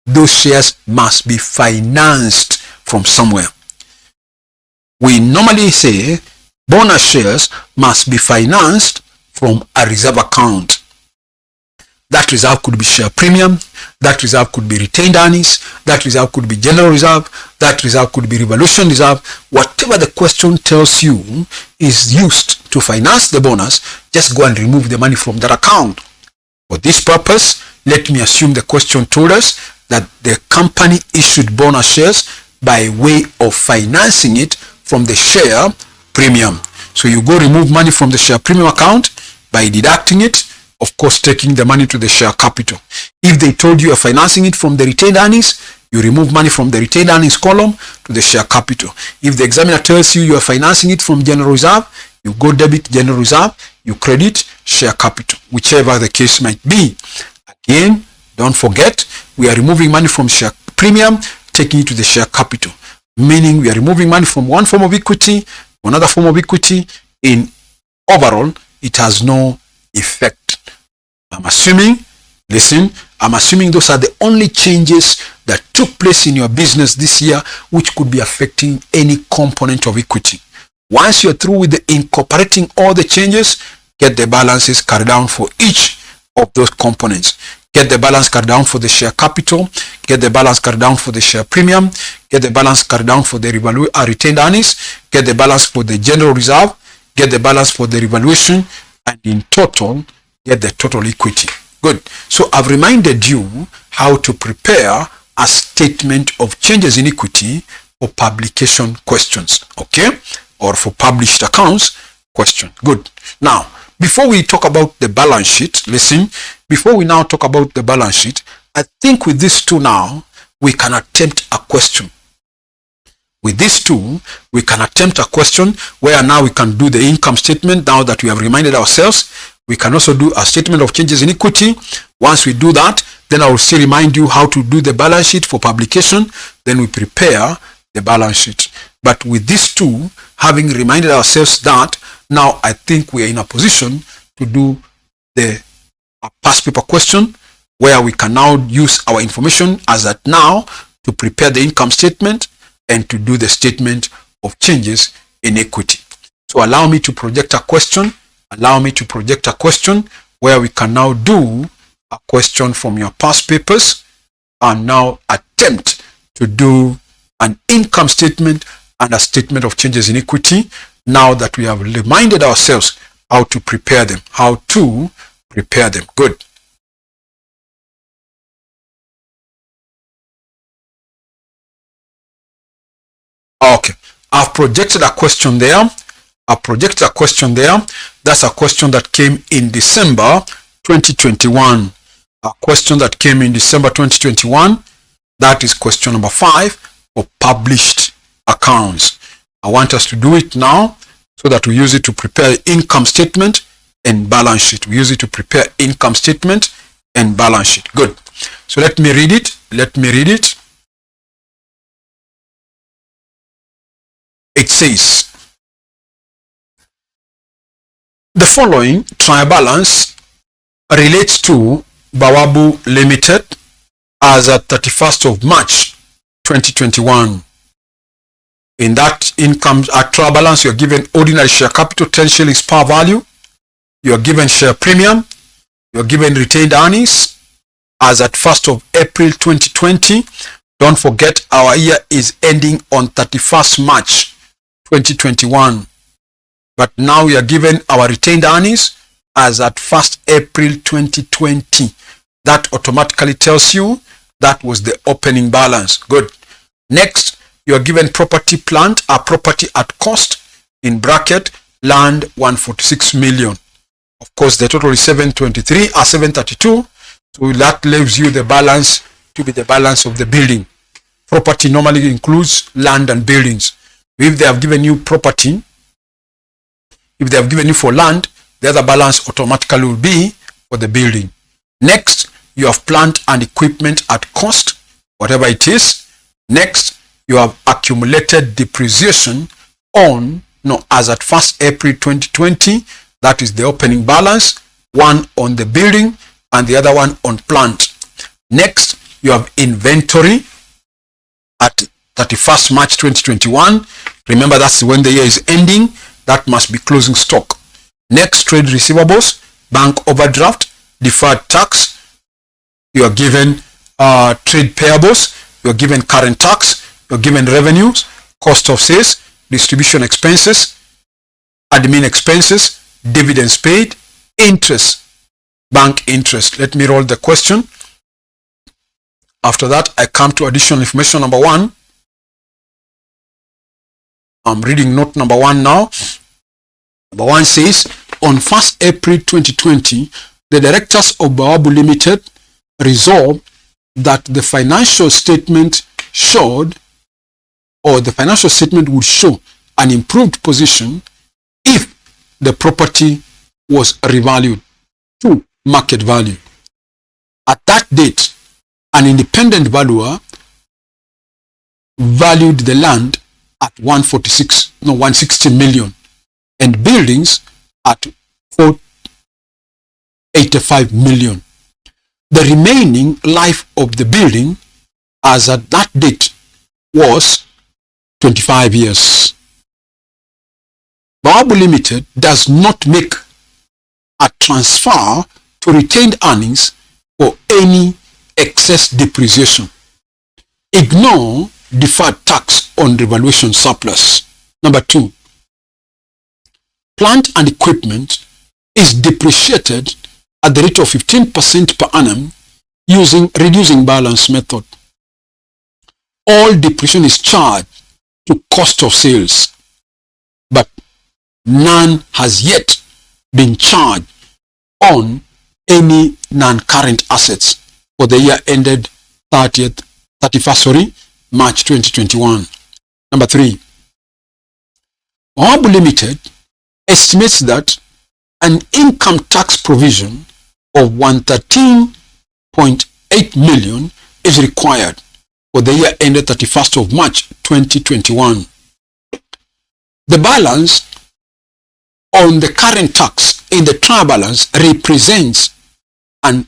those shares must be financed from somewhere. We normally say bonus shares must be financed from a reserve account. That reserve could be share premium, that reserve could be retained earnings, that reserve could be general reserve, that reserve could be revaluation reserve. Whatever the question tells you is used to finance the bonus, just go and remove the money from that account. For this purpose, let me assume the question told us that the company issued bonus shares by way of financing it from the share premium. So you go remove money from the share premium account by deducting it, of course taking the money to the share capital. If they told you are financing it from the retained earnings, you remove money from the retained earnings column to the share capital. If the examiner tells you you are financing it from general reserve, you go debit general reserve, you credit share capital, whichever the case might be. Again, don't forget, we are removing money from share premium, taking it to the share capital, meaning we are removing money from one form of equity to another form of equity. In overall, it has no effect. I'm assuming those are the only changes that took place in your business this year, which could be affecting any component of equity. Once you're through with the incorporating all the changes, get the balances carried down for each of those components. Get the balance carried down for the share capital, get the balance carried down for the share premium, get the balance carried down for the retained earnings, get the balance for the general reserve, get the balance for the revaluation, and in total, get the total equity. Good. So I've reminded you how to prepare a statement of changes in equity for publication questions, okay? Or for published accounts question. Good. Now, before we talk about the balance sheet, before we now talk about the balance sheet, I think with these two now, we can attempt a question. With these two, we can attempt a question where now we can do the income statement now that we have reminded ourselves. We can also do a statement of changes in equity. Once we do that, then I will still remind you how to do the balance sheet for publication. Then we prepare the balance sheet. But with these two, having reminded ourselves that, now I think we are in a position to do the past paper question where we can now use our information as at now to prepare the income statement and to do the statement of changes in equity. So allow me to project a question. Where we can now do a question from your past papers and now attempt to do an income statement and a statement of changes in equity now that we have reminded ourselves how to prepare them. Good. Okay. I've projected a question there. That's a question that came in December 2021. A question that came in December 2021. That is question number 5 for published accounts. I want us to do it now so that we use it to prepare income statement and balance sheet. Good. So let me read it. It says, the following trial balance relates to Bawabu Limited as at 31st of March 2021. In that income trial balance, you are given ordinary share capital 10 shillings per value. You are given share premium. You are given retained earnings as at 1st of April 2020. Don't forget our year is ending on 31st March 2021. But now we are given our retained earnings as at 1st April 2020. That automatically tells you that was the opening balance. Good. Next, you are given property plant, a property at cost, in bracket, land 146 million. Of course, the total is 732. So that leaves you the balance to be the balance of the building. Property normally includes land and buildings. If they have given you property, if they have given you for land, the other balance automatically will be for the building. Next, you have plant and equipment at cost, whatever it is. Next, you have accumulated depreciation as at 1st April 2020. That is the opening balance. one on the building and the other one on plant. Next, you have inventory at 31st March 2021. Remember, that's when the year is ending. That must be closing stock. Next, trade receivables, bank overdraft, deferred tax. You are given trade payables. You are given current tax. You are given revenues, cost of sales, distribution expenses, admin expenses, dividends paid, interest, bank interest. Let me roll the question. After that, I come to additional information number 1. I'm reading note number 1 now. Number 1 says, on 1st April 2020, the directors of Bawabu Limited resolved that the financial statement showed, or the financial statement would show an improved position if the property was revalued to market value. At that date, an independent valuer valued the land at 160 million and buildings at 485 million. The remaining life of the building as at that date was 25 years. Bawabu Limited does not make a transfer to retained earnings for any excess depreciation. Ignore deferred tax on revaluation surplus. Number 2, plant and equipment is depreciated at the rate of 15% per annum using reducing balance method. All depreciation is charged to cost of sales, but none has yet been charged on any non-current assets for the year ended 31st March 2021. Number 3, Bawabu Limited estimates that an income tax provision of 113.8 million is required for the year ended 31st of March 2021. The balance on the current tax in the trial balance represents an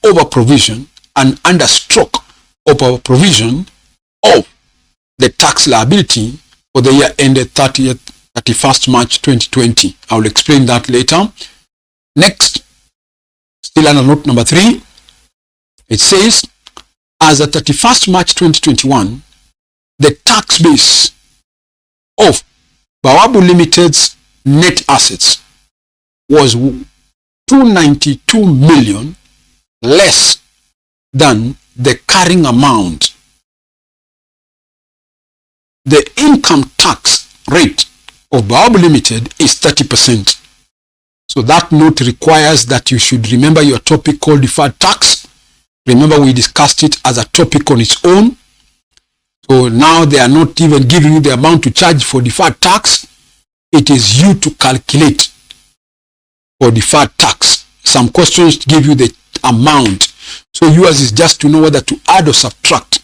over provision, an under stroke over provision of the tax liability for the year ended 31st March 2020. I will explain that later. Next, still under note number 3, it says, as at 31st March 2021, the tax base of Bawabu Limited's net assets was 292 million less than the carrying amount. The income tax rate of Bawabu Limited is 30%. So that note requires that you should remember your topic called deferred tax. Remember, we discussed it as a topic on its own. So now they are not even giving you the amount to charge for deferred tax. It is you to calculate for deferred tax. Some questions give you the amount. So yours is just to know whether to add or subtract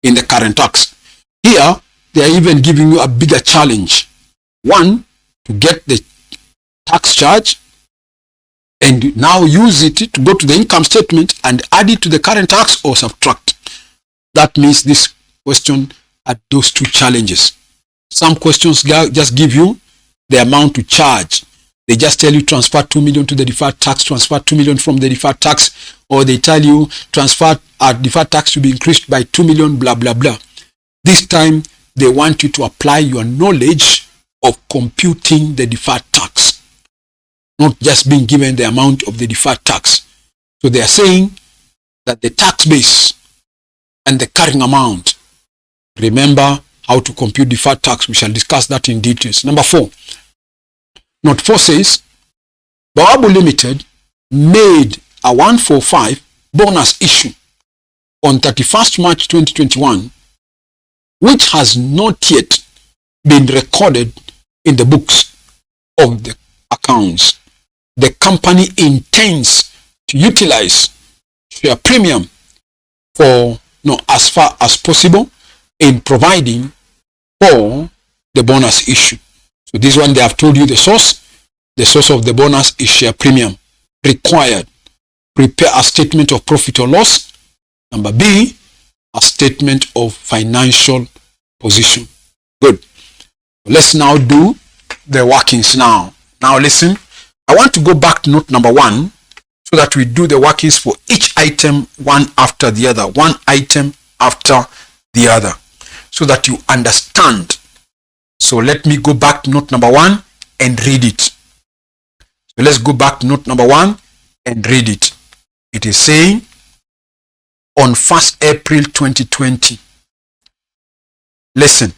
in the current tax. Here, they are even giving you a bigger challenge. 1, to get the tax charge and now use it to go to the income statement and add it to the current tax or subtract. That means this question had those 2 challenges. Some questions just give you the amount to charge. They just tell you transfer 2 million to the deferred tax, transfer 2 million from the deferred tax, or they tell you transfer deferred tax to be increased by 2 million, blah, blah, blah. This time, they want you to apply your knowledge of computing the deferred tax, not just being given the amount of the deferred tax. So they are saying that the tax base and the carrying amount, remember how to compute deferred tax. We shall discuss that in details. Number 4. Note 4 says, Bawabu Limited made a 145 bonus issue on 31st March 2021, which has not yet been recorded in the books of the accounts. The company intends to utilize share premium for as far as possible in providing for the bonus issue. So this one, they have told you the source. The source of the bonus is share premium. required. Prepare a statement of profit or loss. Number B, a statement of financial position. Good. Let's now do the workings now. Now listen, I want to go back to note number 1 so that we do the workings for each item one after the other, one item after the other, so that you understand. So let me go back to note number 1 and read it. So let's go back to note number 1 and read it. It is saying, on 1st April 2020. Listen,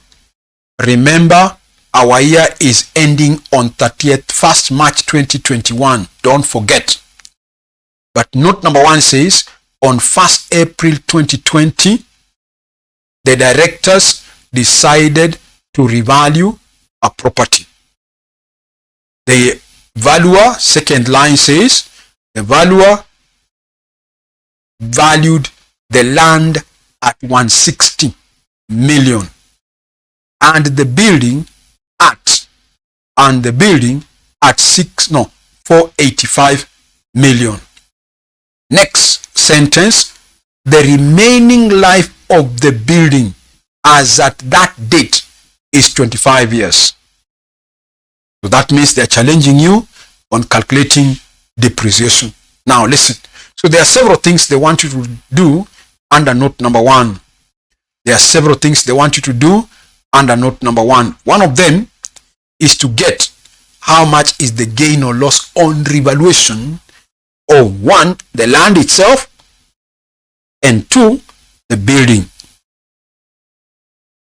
remember our year is ending on 1st March 2021. Don't forget. But note number 1 says, on 1st April 2020, the directors decided to revalue a property. The valuer, second line says, the valuer valued the land at 160 million and the building at 485 million. Next sentence, the remaining life of the building as at that date is 25 years. So that means they're challenging you on calculating depreciation. Now listen. So there are several things they want you to do under note number 1. There are several things they want you to do under note number 1. One of them is to get how much is the gain or loss on revaluation of 1, the land itself, and 2, the building.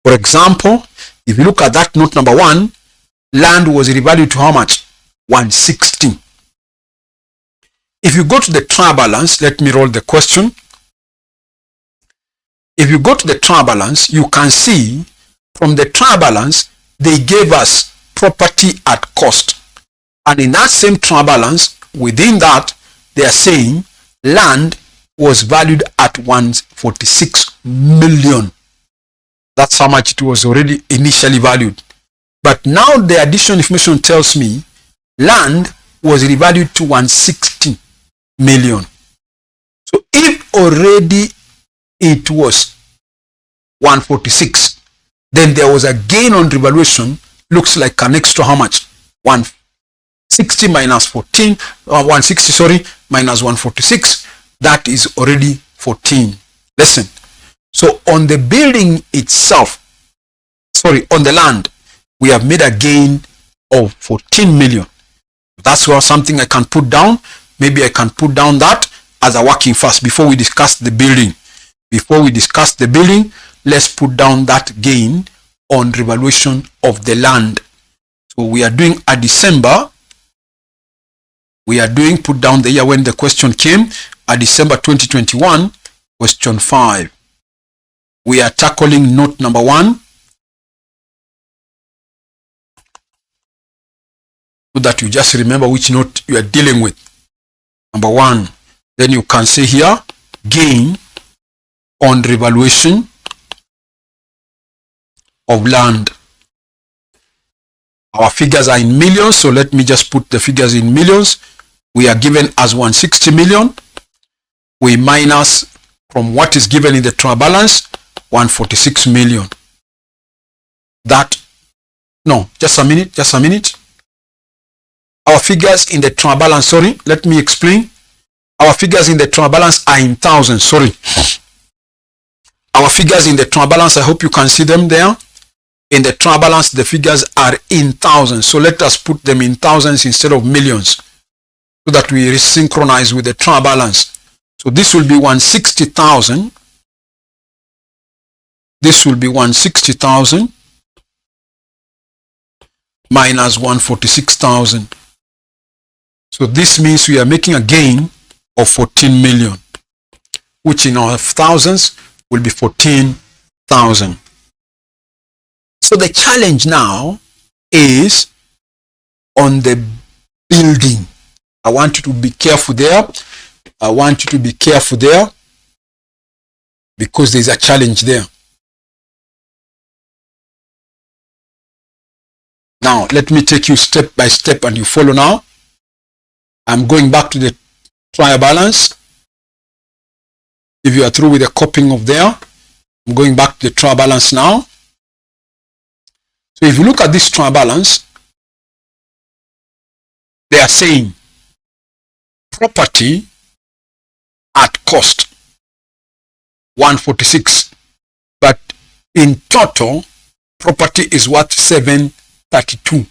For example, if you look at that note number 1, land was revalued to how much? 160. If you go to the trial balance, let me roll the question. If you go to the trial balance, you can see from the trial balance, they gave us property at cost. And in that same trial balance, within that, they are saying land was valued at 146 million. That's how much it was already initially valued. But now the additional information tells me land was revalued to 160 million. So if already it was 146, then there was a gain on revaluation, looks like an extra how much? 160 minus 14, 160, sorry, minus 146, that is already 14. Listen, so on the building itself, sorry, on the land, we have made a gain of 14 million. That's what something I can put down. Maybe I can put down that as a working first before we discuss the building. Before we discuss the building, let's put down that gain on revaluation of the land. So we are doing a December. We are doing, put down the year when the question came, a December 2021, question 5. We are tackling note number 1. So that you just remember which note you are dealing with. Number 1. Then you can say here, gain on revaluation of land. Our figures are in millions, so let me just put the figures in millions. We are given as 160 million. We minus from what is given in the trial balance, 146 million. That, no, just a minute. Our figures in the trial balance, sorry, let me explain. Our figures in the trial balance are in thousands, sorry. Our figures in the trial balance, I hope you can see them there. In the trial balance, the figures are in thousands. So let us put them in thousands instead of millions so that we synchronize with the trial balance. So this will be 160,000. This will be 160,000 minus 146,000. So this means we are making a gain of 14 million, which in our thousands will be 14,000. So the challenge now is on the building. I want you to be careful there. I want you to be careful there because there's a challenge there. Now, let me take you step by step and you follow now. I'm going back to the trial balance. If you are through with the copying of there, I'm going back to the trial balance now. So if you look at this trial balance, they are saying property at cost 146, but in total property is worth 732.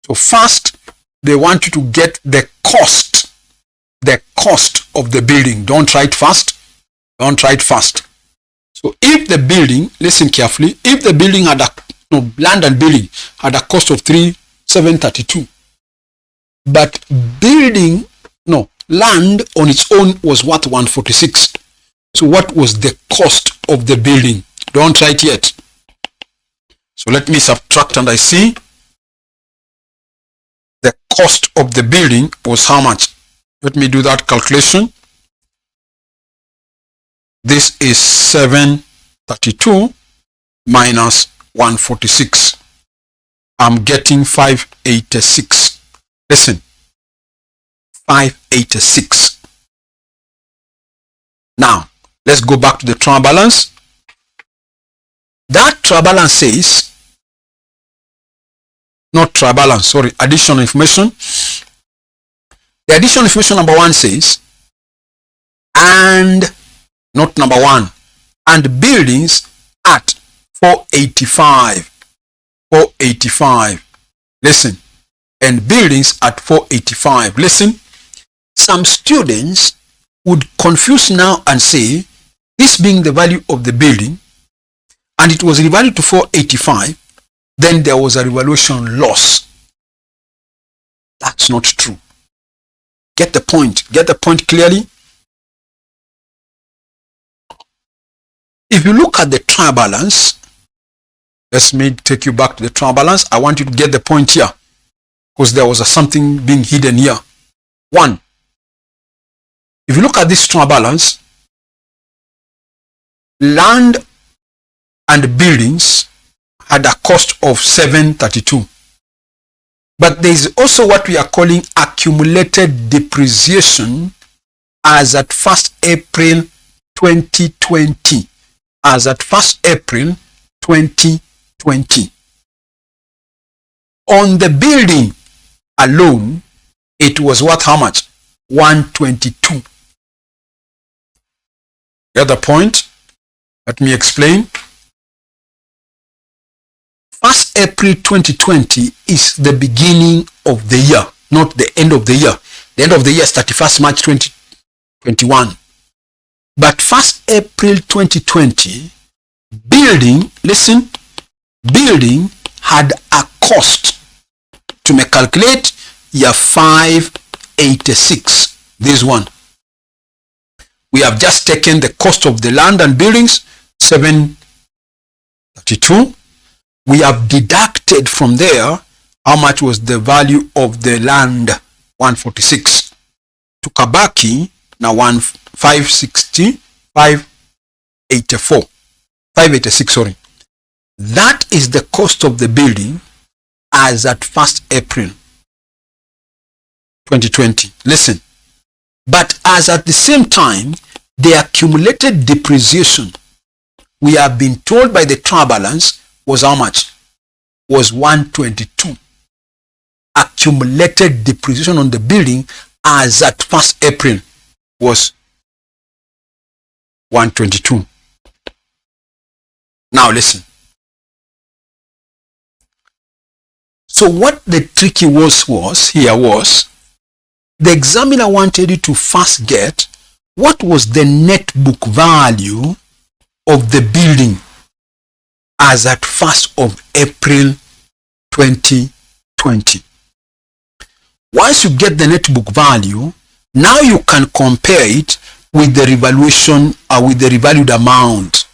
So first they want you to get the cost of the building. Don't try it fast. Don't try it fast. So if the building, listen carefully, if the building had land and building had a cost of 732, but land on its own was worth 146. So what was the cost of the building? Don't try it yet. So let me subtract, and I see the cost of the building was how much? Let me do that calculation. This is 732 minus 146. I'm getting 586. Listen, 586. Now, let's go back to the trial balance. That trial balance says, not trial balance, sorry, additional information. The additional information number 1 says, and, not number 1, and buildings at 485. 485. Listen, and buildings at 485. Listen, some students would confuse now and say, this being the value of the building, and it was revalued to 485, then there was a revaluation loss. That's not true. Get the point. Get the point clearly. If you look at the trial balance, let me take you back to the trial balance. I want you to get the point here, because there was something being hidden here. 1. If you look at this trial balance, land and buildings had a cost of 732. But there is also what we are calling accumulated depreciation as at 1st April 2020. As at 1st April 2020. On the building alone, it was worth how much? 122. Get the point? Let me explain. 1st April 2020 is the beginning of the year, not the end of the year. The end of the year is 31st March 2021. But 1st April 2020, building, listen, building had a cost. To me calculate, you have 586. This one. We have just taken the cost of the land and buildings, 732. We have deducted from there how much was the value of the land, 146. To Kabaki, now 560, 584, 586, sorry. That is the cost of the building as at 1st April 2020. Listen. But as at the same time, the accumulated depreciation, we have been told by the trial balance, was how much? Was 122. Accumulated depreciation on the building as at 1st April was 122. Now listen. So what the tricky was the examiner wanted you to first get what was the net book value of the building as at 1st of April 2020. Once you get the net book value, now you can compare it with the revaluation or with the revalued amount.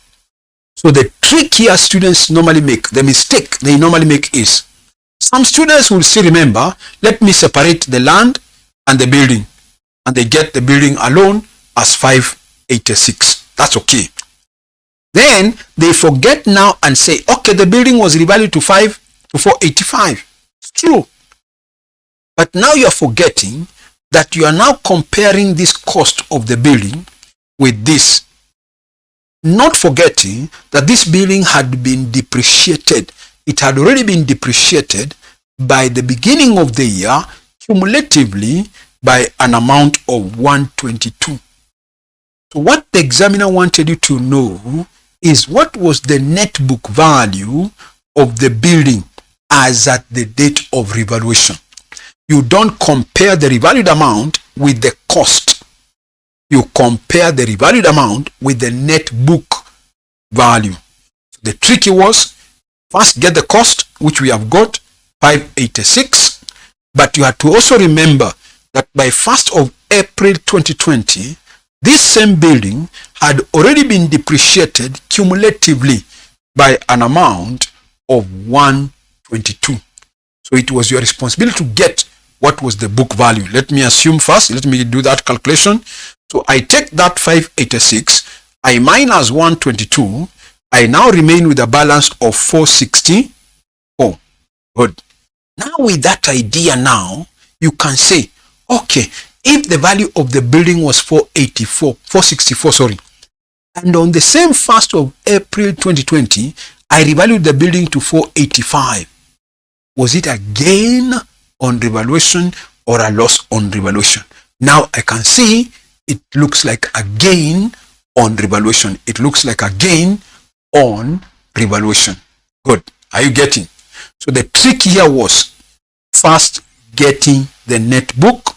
So the trick here students normally make, the mistake they normally make is, some students will still remember, let me separate the land and the building, and they get the building alone as 586. That's okay. Then they forget now and say, okay, the building was revalued to 485. It's true. But now you are forgetting that you are now comparing this cost of the building with this, not forgetting that this building had been depreciated. It had already been depreciated by the beginning of the year cumulatively by an amount of 122. So what the examiner wanted you to know is what was the net book value of the building as at the date of revaluation. You don't compare the revalued amount with the cost. You compare the revalued amount with the net book value. So the trick was, first get the cost, which we have got, 586. But you have to also remember that by 1st of April 2020, this same building had already been depreciated cumulatively by an amount of 122. So it was your responsibility to get what was the book value. Let me assume first, let me do that calculation. So I take that 586, I minus 122, I now remain with a balance of 464. Good. Now with that idea now, you can say, okay, if the value of the building was 464, and on the same 1st of April 2020, I revalued the building to 485. Was it a gain on revaluation or a loss on revaluation? Now I can see it looks like a gain on revaluation. It looks like a gain on revaluation. Good. Are you getting? So the trick here was first getting the net book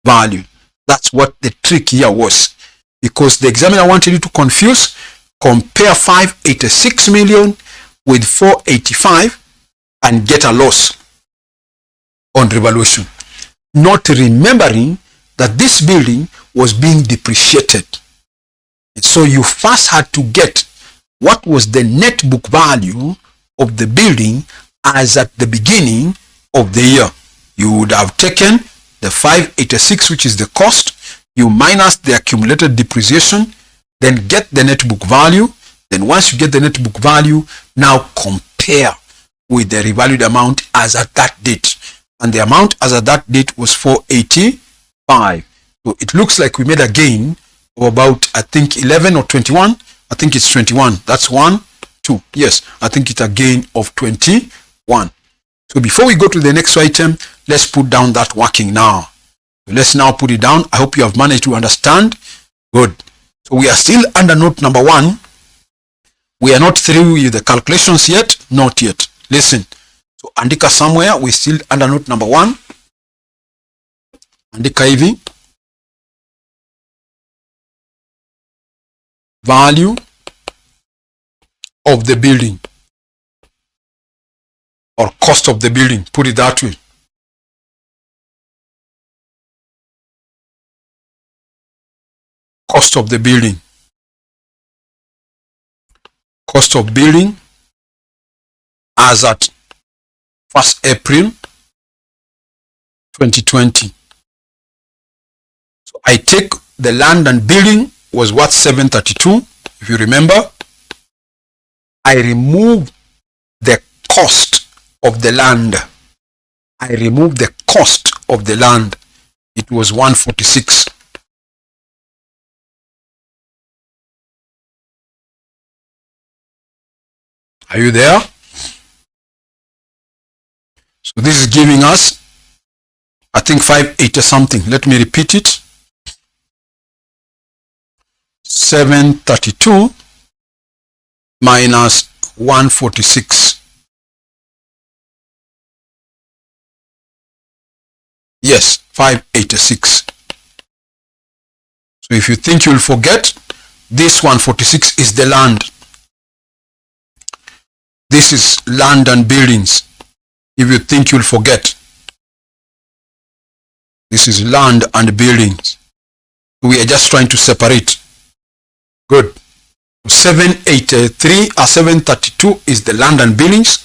value. That's what the trick here was. Because the examiner wanted you to confuse, compare 586 million with 485 and get a loss on revaluation. Not remembering that this building was being depreciated. So you first had to get what was the net book value of the building as at the beginning of the year. You would have taken the 586, which is the cost, you minus the accumulated depreciation, then get the net book value. Then once you get the net book value, now compare with the revalued amount as at that date. And the amount as at that date was 485. So it looks like we made a gain of about, I think 11 or 21. I think it's 21. That's 1, 2. Yes, I think it's a gain of 21. So before we go to the next item, let's put down that working now. So let's now put it down. I hope you have managed to understand. Good. So we are still under note number 1. We are not through with the calculations yet. Not yet. Listen. So andika somewhere. We're still under note number 1. Andika hivi. Value of the building. Or cost of the building. Put it that way. Cost of the building. Cost of building as at 1st April 2020. So I take the land and building was worth 732. If you remember, I remove the cost of the land. I remove the cost of the land. It was 146. Are you there? So this is giving us, I think 580 something. Let me repeat it. 732 minus 146. Yes, 586. So if you think you'll forget, this 146 is the land. This is land and buildings. If you think you'll forget, this is land and buildings. We are just trying to separate. Good. 783 or 732 is the land and buildings.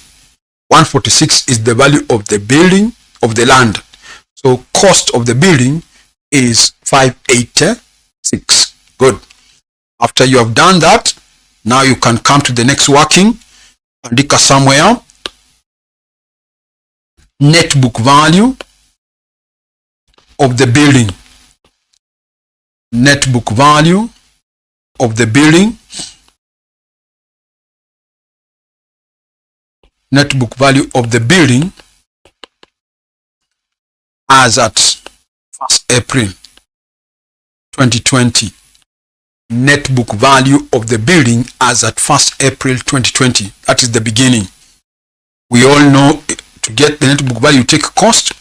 146 is the value of the building, of the land. So cost of the building is 586. Good. After you have done that, now you can come to the next working. Andika somewhere. Net book value of the building. Net book value of the building. Net book value of the building as at 1st April 2020. Net book value of the building as at 1st April 2020. That is the beginning. We all know to get the net book value, you take cost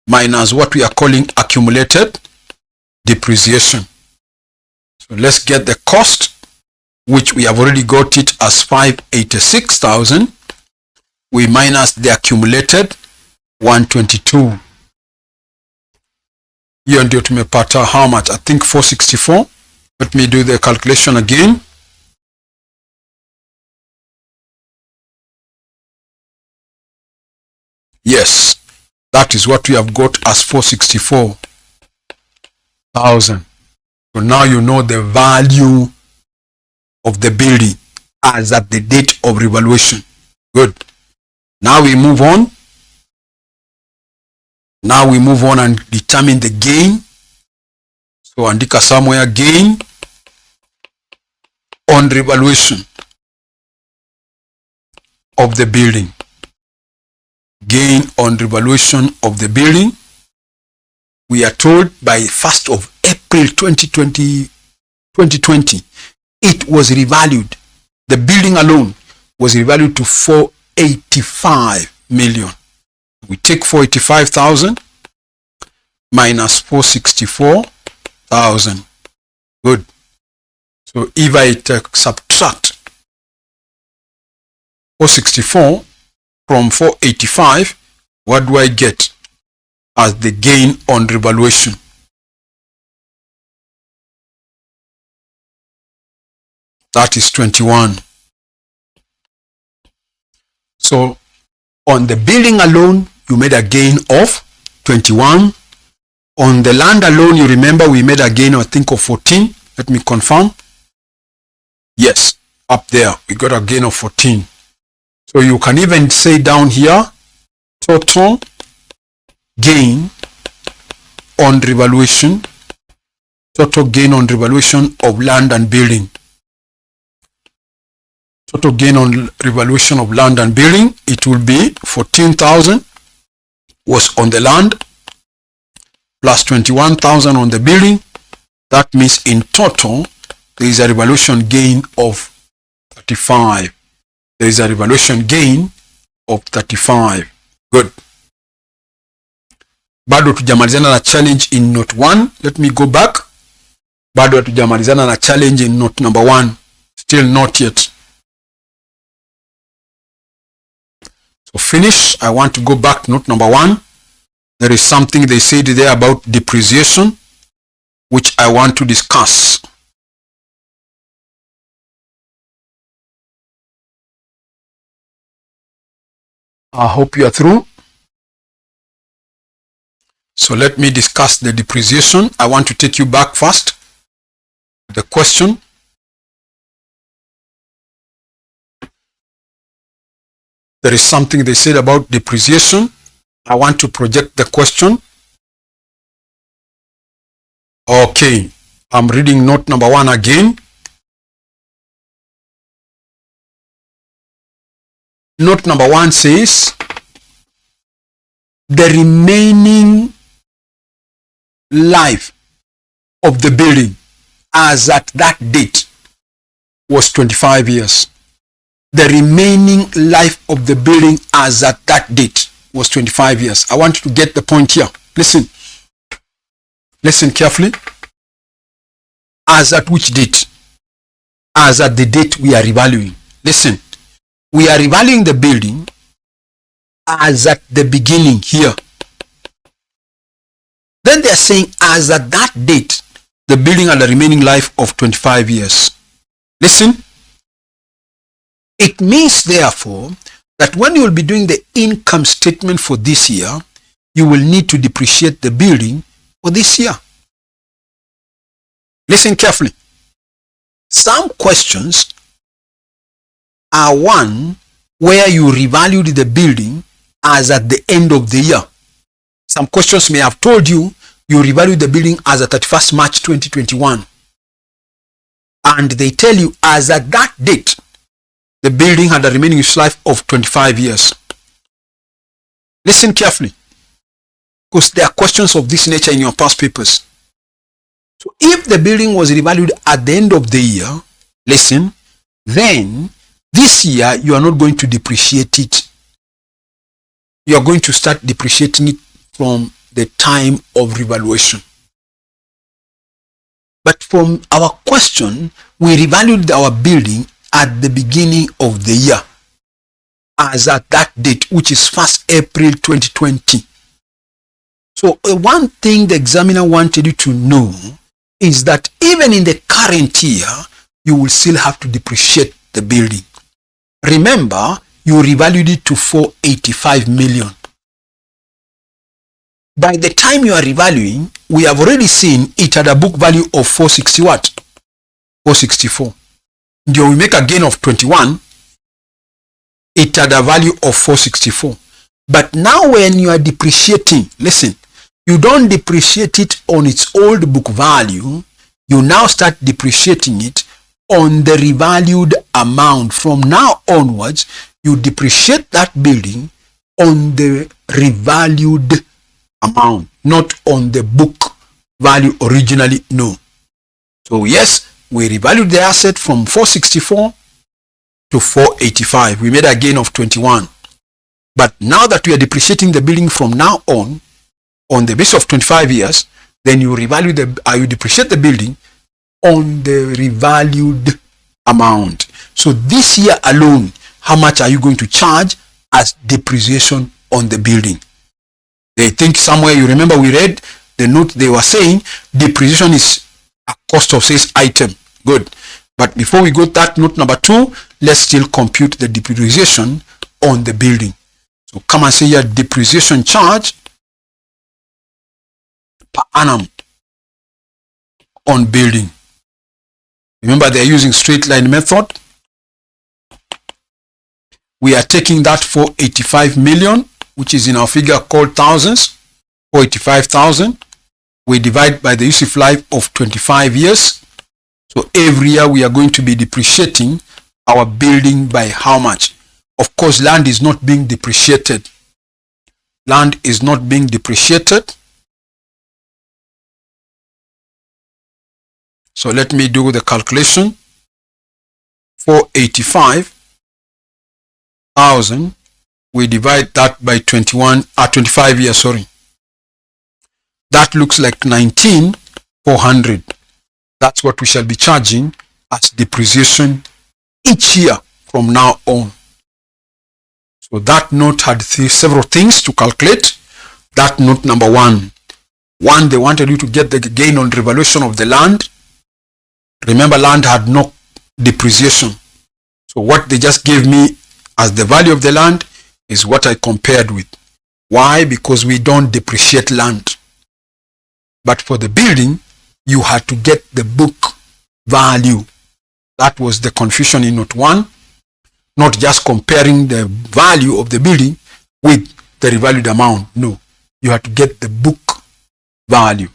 minus what we are calling accumulated depreciation. So let's get the cost, which we have already got it as 586,000. We minus the accumulated 122. Hiyo ndio tumepata how much? I think 464. Let me do the calculation again. Yes, that is what we have got as 464,000. So now you know the value of the building as at the date of revaluation. Good. Now we move on. Now we move on and determine the gain. So andika somewhere gain on revaluation of the building. Gain on revaluation of the building. We are told by 1st of April 2020, it was revalued. The building alone was revalued to 485 million. We take 485,000 minus 464,000. Good. So if I subtract 464 from 485, what do I get as the gain on revaluation? That is 21. So on the building alone, you made a gain of 21. On the land alone, you remember we made a gain, I think, of 14. Let me confirm. Yes, up there, we got a gain of 14. So you can even say down here, total gain on revaluation, total gain on revaluation of land and building. Total gain on revaluation of land and building, it will be 14,000 was on the land plus 21,000 on the building. That means in total, there is a revaluation gain of 35. There is a revaluation gain of 35. Good. Bado tujamalizana na challenge in note 1. Let me go back. Bado tujamalizana na challenge in note number 1. Still not yet. So finish. I want to go back to note number 1. There is something they said there about depreciation, which I want to discuss. I hope you are through. So let me discuss the depreciation. I want to take you back first. The question. There is something they said about depreciation. I want to project the question. Okay, I'm reading note number 1 again. Note number 1 says, the remaining life of the building as at that date was 25 years. The remaining life of the building as at that date was 25 years. I want you to get the point here. Listen. Listen carefully. As at which date? As at the date we are revaluing. Listen. We are revaluing the building as at the beginning here. Then they are saying as at that date, the building had a remaining life of 25 years. Listen. It means therefore that when you will be doing the income statement for this year, you will need to depreciate the building for this year. Listen carefully. Some questions are one where you revalued the building as at the end of the year. Some questions may have told you you revalue the building as at 31st March 2021. And they tell you as at that date, the building had a remaining useful life of 25 years. Listen carefully, because there are questions of this nature in your past papers. So if the building was revalued at the end of the year, listen, then this year you are not going to depreciate it. You are going to start depreciating it from the time of revaluation. But from our question, we revalued our building at the beginning of the year as at that date, which is 1st April 2020. So one thing the examiner wanted you to know is that even in the current year, you will still have to depreciate the building. Remember, you revalued it to 485 million. By the time you are revaluing, we have already seen it had a book value of 460 what? 464. Ndio we make a gain of 21, it had a value of 464. But now when you are depreciating, listen, you don't depreciate it on its old book value, you now start depreciating it on the revalued amount. From now onwards, you depreciate that building on the revalued amount, not on the book value originally, no. So yes, we revalued the asset from 464 to 485. We made a gain of 21. But now that we are depreciating the building from now on the basis of 25 years, then you you depreciate the building on the revalued amount. So this year alone, how much are you going to charge as depreciation on the building? They think somewhere, you remember we read the note, they were saying depreciation is a cost of sales item. Good. But before we go to that note number 2, let's still compute the depreciation on the building. So come and say your depreciation charge per annum on building. Remember, they are using straight line method. We are taking that 485 million, which is in our figure called thousands, 485,000. We divide by the useful life of 25 years. So every year we are going to be depreciating our building by how much? Of course, land is not being depreciated. Land is not being depreciated. So let me do the calculation. 485,000. We divide that by 25 years, sorry. That looks like 19,400. That's what we shall be charging as depreciation each year from now on. So that note had several things to calculate. That note number 1. They wanted you to get the gain on revaluation of the land. Remember, land had no depreciation. So what they just gave me as the value of the land is what I compared with. Why? Because we don't depreciate land. But for the building, you had to get the book value. That was the confusion in note 1. Not just comparing the value of the building with the revalued amount. No, you had to get the book value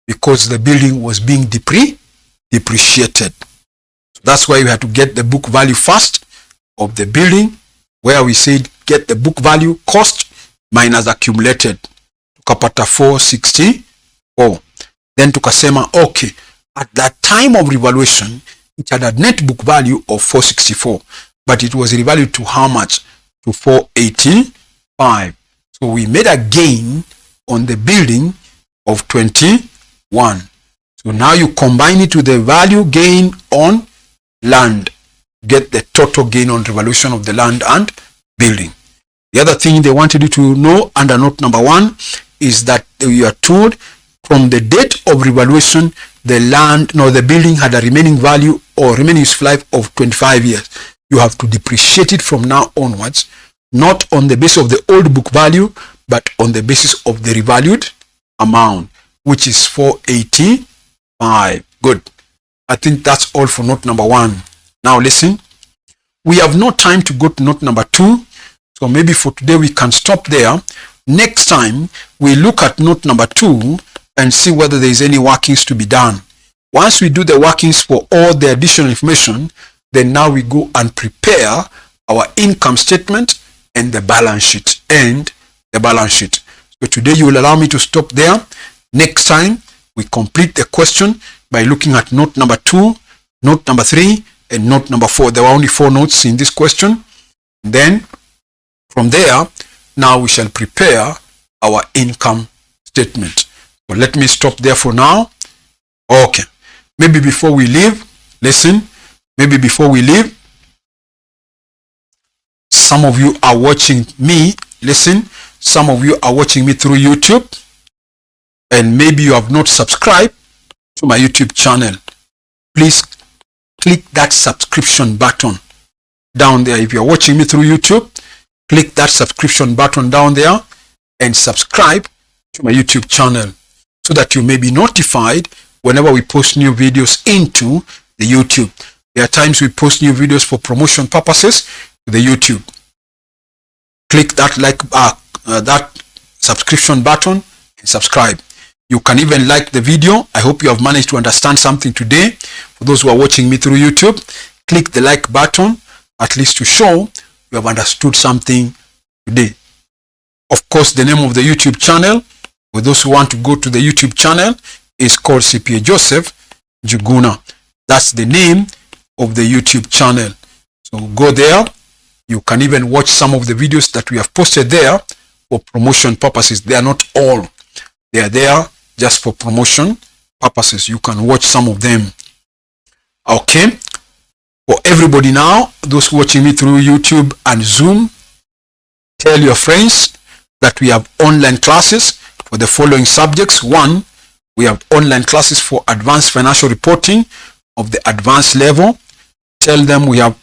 because the building was being depreciated. So that's why we had to get the book value first of the building, where we said get the book value cost minus accumulated. Tukapata 464. Then tukasema okay, at that time of revaluation it had a net book value of 464, but it was revalued to how much? To 485. So we made a gain on the building of 21. So now you combine it with the value gain on land, get the total gain on revaluation of the land and building. The other thing they wanted you to know under note number 1 is that you are told from the date of revaluation, the building had a remaining value or remaining useful life of 25 years. You have to depreciate it from now onwards, not on the basis of the old book value, but on the basis of the revalued amount, which is 485. Good. I think that's all for note number 1. Now listen, we have no time to go to note number 2. So maybe for today we can stop there. Next time we look at note number 2 and see whether there is any workings to be done. Once we do the workings for all the additional information, then now we go and prepare our income statement and the balance sheet. So today you will allow me to stop there. Next time we complete the question by looking at note number 2, note number 3, and note number 4. There were only 4 notes in this question. Then from there, now we shall prepare our income statement. So let me stop there for now. Okay. Maybe before we leave, listen, maybe before we leave, some of you are watching me, listen, some of you are watching me through YouTube, and maybe you have not subscribed to my YouTube channel. Please click that subscription button down there. If you're watching me through YouTube, click that subscription button down there and subscribe to my YouTube channel so that you may be notified whenever we post new videos into the YouTube. There are times we post new videos for promotion purposes to the YouTube. Click that that subscription button and subscribe. You can even like the video. I hope you have managed to understand something today. For those who are watching me through YouTube, click the like button, at least to show you have understood something today. Of course, the name of the YouTube channel, for those who want to go to the YouTube channel, is called CPA Joseph Njuguna. That's the name of the YouTube channel. So go there. You can even watch some of the videos that we have posted there for promotion purposes. They are not all. They are there just for promotion purposes. You can watch some of them. Okay. For everybody now, those watching me through YouTube and Zoom, tell your friends that we have online classes for the following subjects. 1, we have online classes for advanced financial reporting of the advanced level. Tell them we have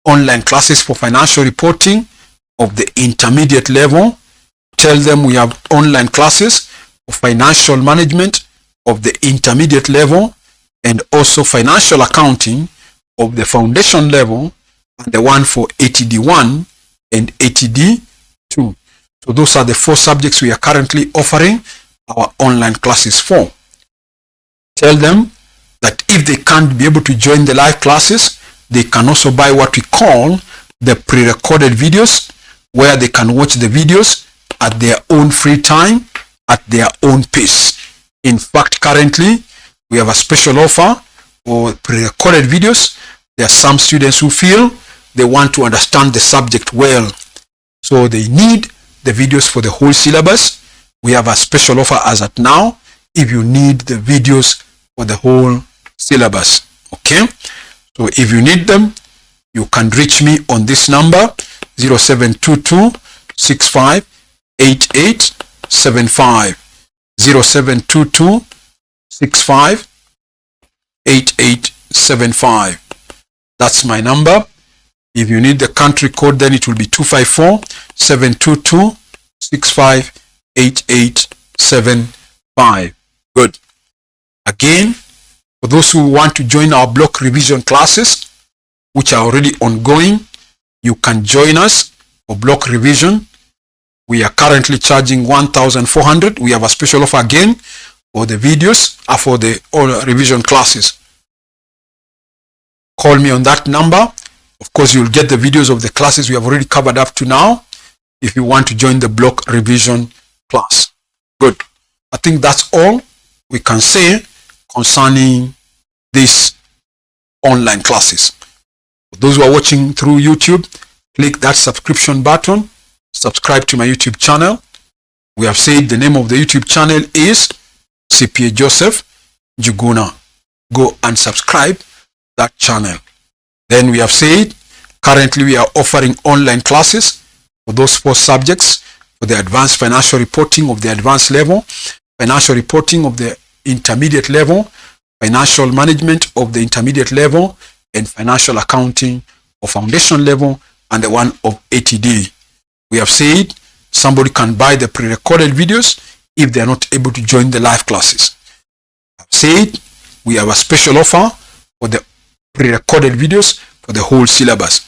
online classes for financial reporting of the intermediate level. Tell them we have online classes for financial management of the intermediate level, and also financial accounting of the foundation level, and the one for ATD1 and ATD2. So those are the 4 subjects we are currently offering our online classes for. Tell them that if they can't be able to join the live classes, they can also buy what we call the pre-recorded videos, where they can watch the videos at their own free time, at their own pace. In fact, currently, we have a special offer for pre-recorded videos. There are some students who feel they want to understand the subject well, so they need the videos for the whole syllabus. We have a special offer as at now if you need the videos for the whole syllabus. Okay, so if you need them, you can reach me on this number 0722 65 8875 0722 65 8875. That's my number. If you need the country code, then it will be 254 722 65 8875. Good. Again, for those who want to join our block revision classes, which are already ongoing, you can join us for block revision. We are currently charging 1,400. We have a special offer again for the videos, for the revision classes. Call me on that number. Of course, you'll get the videos of the classes we have already covered up to now if you want to join the block revision class. Good. I think that's all we can say concerning these online classes. For those who are watching through YouTube, click that subscription button. Subscribe to my YouTube channel. We have said the name of the YouTube channel is CPA Joseph Njuguna. Go and subscribe that channel. Then we have said currently we are offering online classes for those 4 subjects for the advanced financial reporting of the advanced level, financial reporting of the intermediate level, financial management of the intermediate level, and financial accounting of foundation level, and the one of ATD. We have said somebody can buy the pre-recorded videos if they are not able to join the live classes. I have said we have a special offer for the pre-recorded videos for the whole syllabus.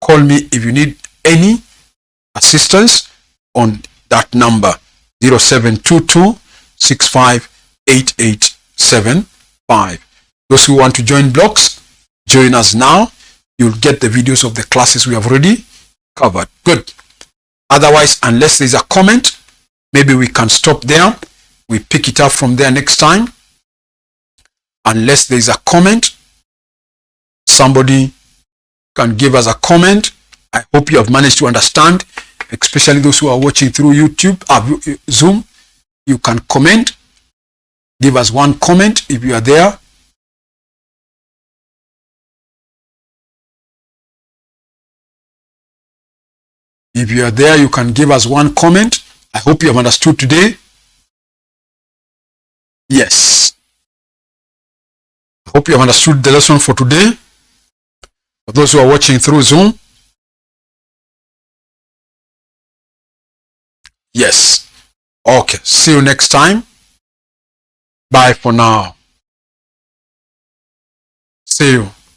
Call me if you need any assistance on that number 0722 080-658-8875. Those who want to join blocks, join us now. You'll get the videos of the classes we have already covered. Good. Otherwise, unless there's a comment, maybe we can stop there. We pick it up from there next time. Unless there's a comment, somebody can give us a comment. I hope you have managed to understand, especially those who are watching through YouTube, Zoom. You can comment. Give us one comment if you are there. If you are there, you can give us one comment. I hope you have understood today. Yes. I hope you have understood the lesson for today. For those who are watching through Zoom. Yes. Okay. See you next time. Bye for now. See you.